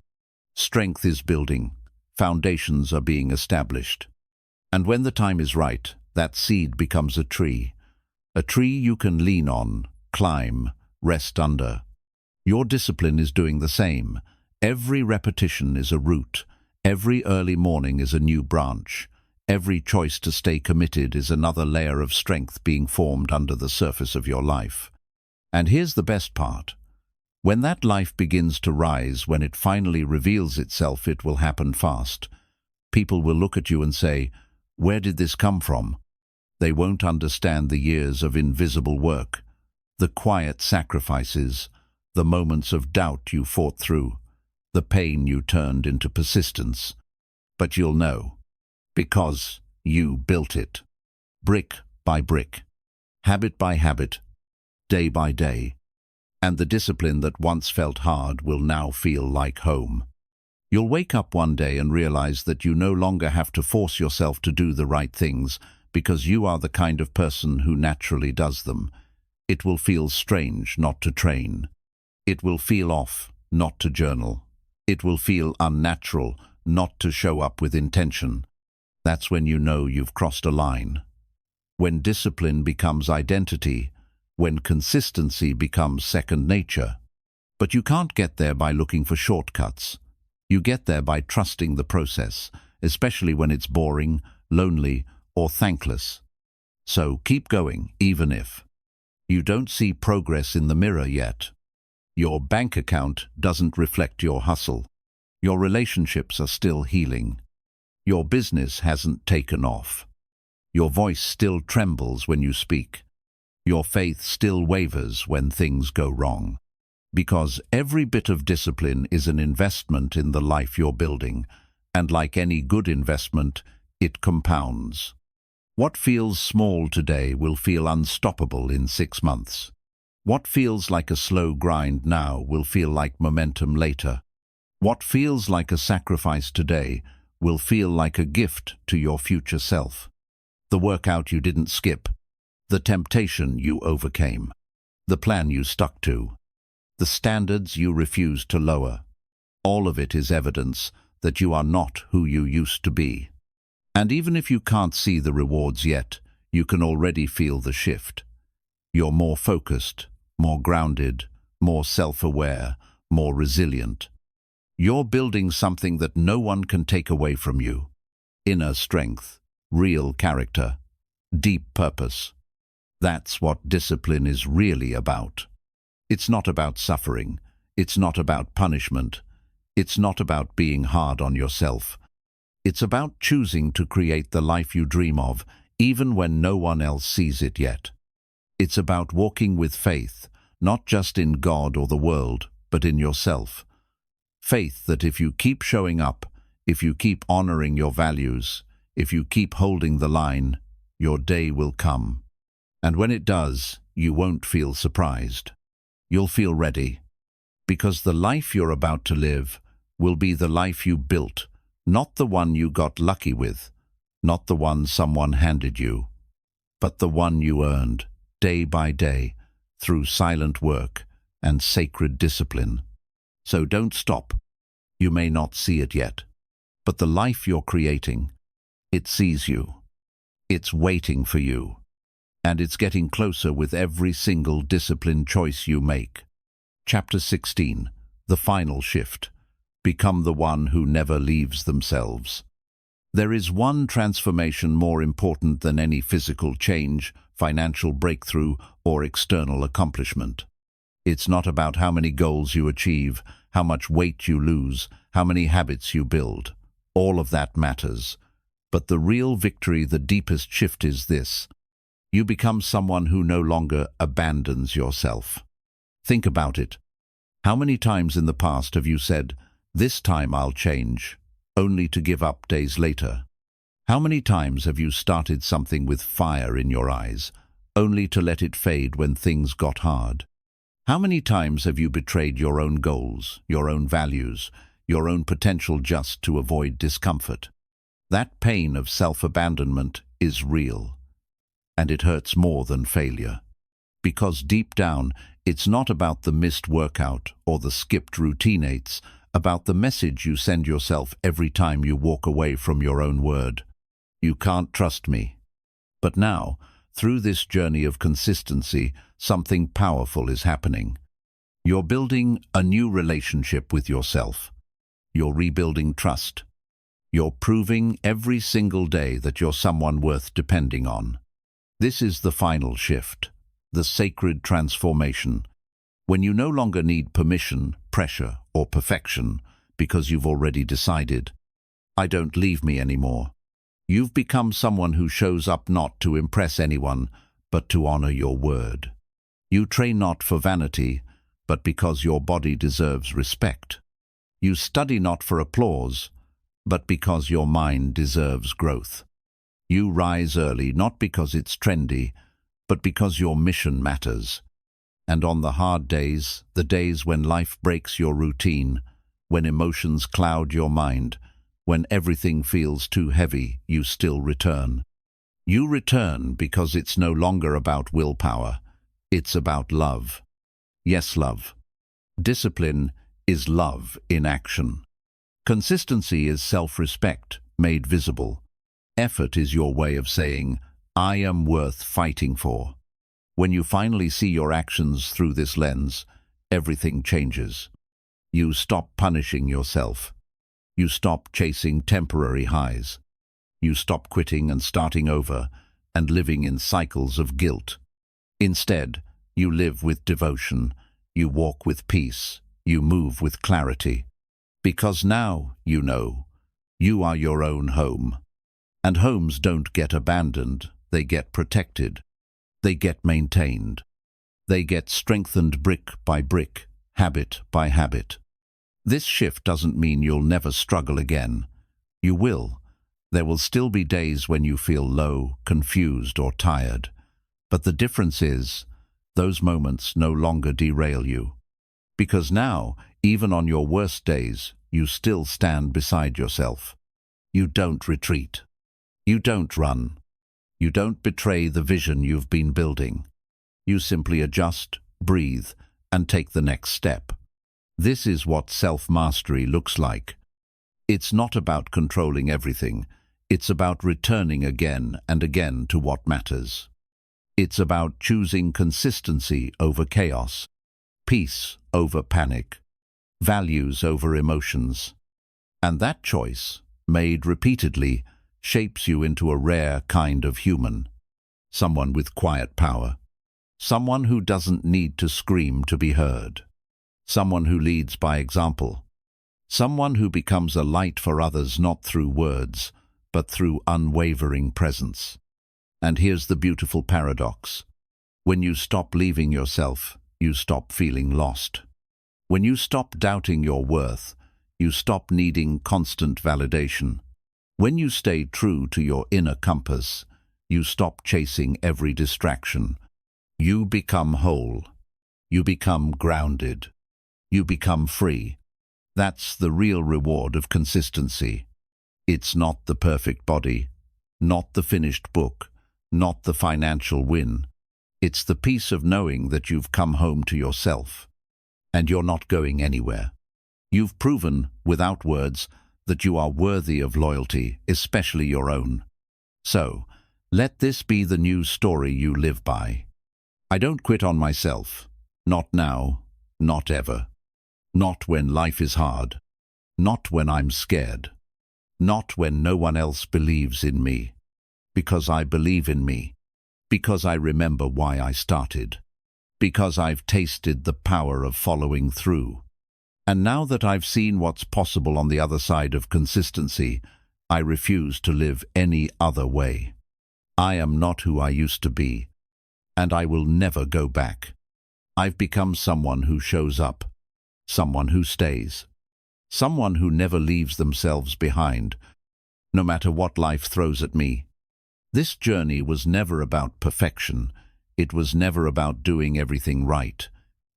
Strength is building. Foundations are being established. And when the time is right, that seed becomes a tree. A tree you can lean on, climb, rest under. Your discipline is doing the same. Every repetition is a root. Every early morning is a new branch. Every choice to stay committed is another layer of strength being formed under the surface of your life. And here's the best part. When that life begins to rise, when it finally reveals itself, it will happen fast. People will look at you and say, "Where did this come from?" They won't understand the years of invisible work, the quiet sacrifices, the moments of doubt you fought through, the pain you turned into persistence. But you'll know, because you built it, brick by brick, habit by habit, day by day. And the discipline that once felt hard will now feel like home. You'll wake up one day and realize that you no longer have to force yourself to do the right things, because you are the kind of person who naturally does them. It will feel strange not to train. It will feel off not to journal. It will feel unnatural not to show up with intention. That's when you know you've crossed a line. When discipline becomes identity, when consistency becomes second nature. But you can't get there by looking for shortcuts. You get there by trusting the process, especially when it's boring, lonely, or thankless. So keep going, even if you don't see progress in the mirror yet. Your bank account doesn't reflect your hustle. Your relationships are still healing. Your business hasn't taken off. Your voice still trembles when you speak. Your faith still wavers when things go wrong. Because every bit of discipline is an investment in the life you're building, and like any good investment, it compounds. What feels small today will feel unstoppable in 6 months. What feels like a slow grind now will feel like momentum later. What feels like a sacrifice today will feel like a gift to your future self. The workout you didn't skip, the temptation you overcame, the plan you stuck to, the standards you refused to lower. All of it is evidence that you are not who you used to be. And even if you can't see the rewards yet, you can already feel the shift. You're more focused, more grounded, more self-aware, more resilient. You're building something that no one can take away from you. Inner strength, real character, deep purpose. That's what discipline is really about. It's not about suffering. It's not about punishment. It's not about being hard on yourself. It's about choosing to create the life you dream of, even when no one else sees it yet. It's about walking with faith, not just in God or the world, but in yourself. Faith that if you keep showing up, if you keep honoring your values, if you keep holding the line, your day will come. And when it does, you won't feel surprised. You'll feel ready. Because the life you're about to live will be the life you built, not the one you got lucky with, not the one someone handed you, but the one you earned, day by day, through silent work and sacred discipline. So don't stop. You may not see it yet, but the life you're creating, it sees you. It's waiting for you. And it's getting closer with every single disciplined choice you make. Chapter 16. The Final Shift. Become the one who never leaves themselves. There is one transformation more important than any physical change, financial breakthrough, or external accomplishment. It's not about how many goals you achieve, how much weight you lose, how many habits you build. All of that matters. But the real victory, the deepest shift is this. You become someone who no longer abandons yourself. Think about it. How many times in the past have you said, "This time I'll change," only to give up days later? How many times have you started something with fire in your eyes, only to let it fade when things got hard? How many times have you betrayed your own goals, your own values, your own potential just to avoid discomfort? That pain of self-abandonment is real, and it hurts more than failure. Because deep down, it's not about the missed workout or the skipped routine, it's about the message you send yourself every time you walk away from your own word. You can't trust me. But now, through this journey of consistency, something powerful is happening. You're building a new relationship with yourself. You're rebuilding trust. You're proving every single day that you're someone worth depending on. This is the final shift, the sacred transformation, when you no longer need permission, pressure, or perfection because you've already decided, "I don't leave me anymore." You've become someone who shows up not to impress anyone, but to honor your word. You train not for vanity, but because your body deserves respect. You study not for applause, but because your mind deserves growth. You rise early not because it's trendy, but because your mission matters. And on the hard days, the days when life breaks your routine, when emotions cloud your mind, when everything feels too heavy, you still return. You return because it's no longer about willpower. It's about love. Yes, love. Discipline is love in action. Consistency is self-respect made visible. Effort is your way of saying, "I am worth fighting for." When you finally see your actions through this lens, everything changes. You stop punishing yourself. You stop chasing temporary highs. You stop quitting and starting over and living in cycles of guilt. Instead, you live with devotion. You walk with peace. You move with clarity. Because now, you know, you are your own home. And homes don't get abandoned, they get protected. They get maintained. They get strengthened brick by brick, habit by habit. This shift doesn't mean you'll never struggle again. You will. There will still be days when you feel low, confused, or tired. But the difference is, those moments no longer derail you. Because now, even on your worst days, you still stand beside yourself. You don't retreat. You don't run. You don't betray the vision you've been building. You simply adjust, breathe, and take the next step. This is what self-mastery looks like. It's not about controlling everything. It's about returning again and again to what matters. It's about choosing consistency over chaos, peace over panic, values over emotions. And that choice, made repeatedly, shapes you into a rare kind of human. Someone with quiet power. Someone who doesn't need to scream to be heard. Someone who leads by example. Someone who becomes a light for others not through words, but through unwavering presence. And here's the beautiful paradox. When you stop leaving yourself, you stop feeling lost. When you stop doubting your worth, you stop needing constant validation. When you stay true to your inner compass, you stop chasing every distraction. You become whole. You become grounded. You become free. That's the real reward of consistency. It's not the perfect body, not the finished book, not the financial win. It's the peace of knowing that you've come home to yourself, and you're not going anywhere. You've proven, without words, that you are worthy of loyalty, especially your own. So, let this be the new story you live by. I don't quit on myself. Not now, not ever. Not when life is hard. Not when I'm scared. Not when no one else believes in me. Because I believe in me. Because I remember why I started. Because I've tasted the power of following through. And now that I've seen what's possible on the other side of consistency, I refuse to live any other way. I am not who I used to be, and I will never go back. I've become someone who shows up, someone who stays, someone who never leaves themselves behind, no matter what life throws at me. This journey was never about perfection. It was never about doing everything right.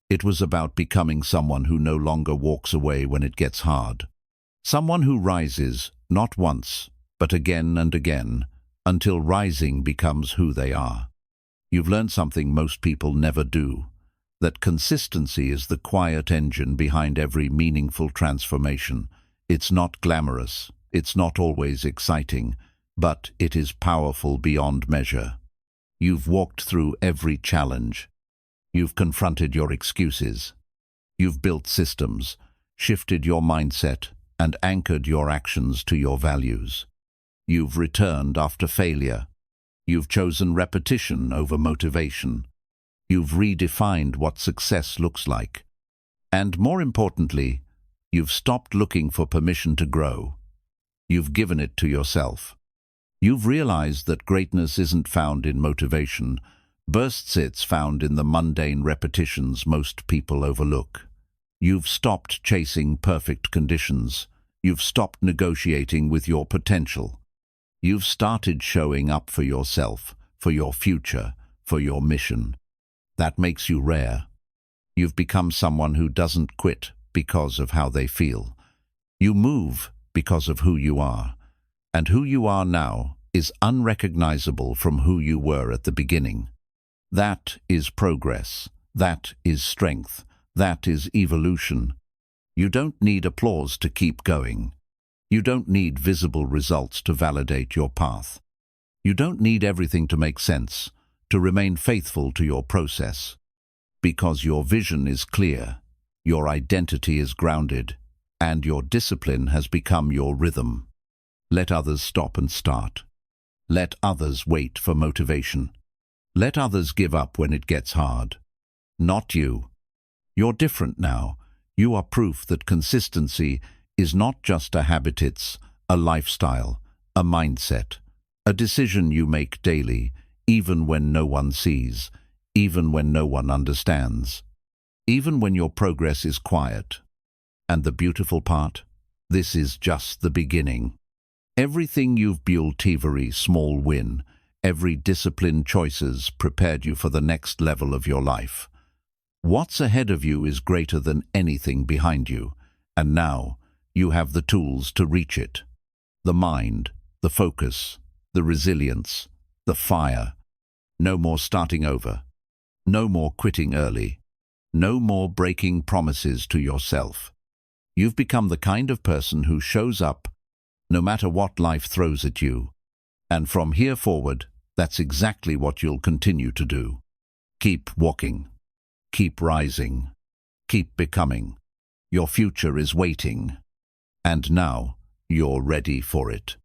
It was about becoming someone who no longer walks away when it gets hard. Someone who rises, not once, but again and again, until rising becomes who they are. You've learned something most people never do, that consistency is the quiet engine behind every meaningful transformation. It's not glamorous, it's not always exciting, but it is powerful beyond measure. You've walked through every challenge. You've confronted your excuses. You've built systems, shifted your mindset, and anchored your actions to your values. You've returned after failure. You've chosen repetition over motivation. You've redefined what success looks like. And more importantly, you've stopped looking for permission to grow. You've given it to yourself. You've realized that greatness isn't found in motivation. Bursts, it's found in the mundane repetitions most people overlook. You've stopped chasing perfect conditions. You've stopped negotiating with your potential. You've started showing up for yourself, for your future, for your mission. That makes you rare. You've become someone who doesn't quit because of how they feel. You move because of who you are. And who you are now is unrecognizable from who you were at the beginning. That is progress. That is strength. That is evolution. You don't need applause to keep going. You don't need visible results to validate your path. You don't need everything to make sense, to remain faithful to your process. Because your vision is clear, your identity is grounded, and your discipline has become your rhythm. Let others stop and start. Let others wait for motivation. Let others give up when it gets hard. Not you. You're different now. You are proof that consistency is not just a habit, it's a lifestyle, a mindset, a decision you make daily, even when no one sees, even when no one understands, even when your progress is quiet. And the beautiful part? This is just the beginning. Everything you've built, every small win, every disciplined choices prepared you for the next level of your life. What's ahead of you is greater than anything behind you, and now you have the tools to reach it. The mind, the focus, the resilience, the fire. No more starting over. No more quitting early. No more breaking promises to yourself. You've become the kind of person who shows up no matter what life throws at you. And from here forward, that's exactly what you'll continue to do. Keep walking. Keep rising. Keep becoming. Your future is waiting. And now, you're ready for it.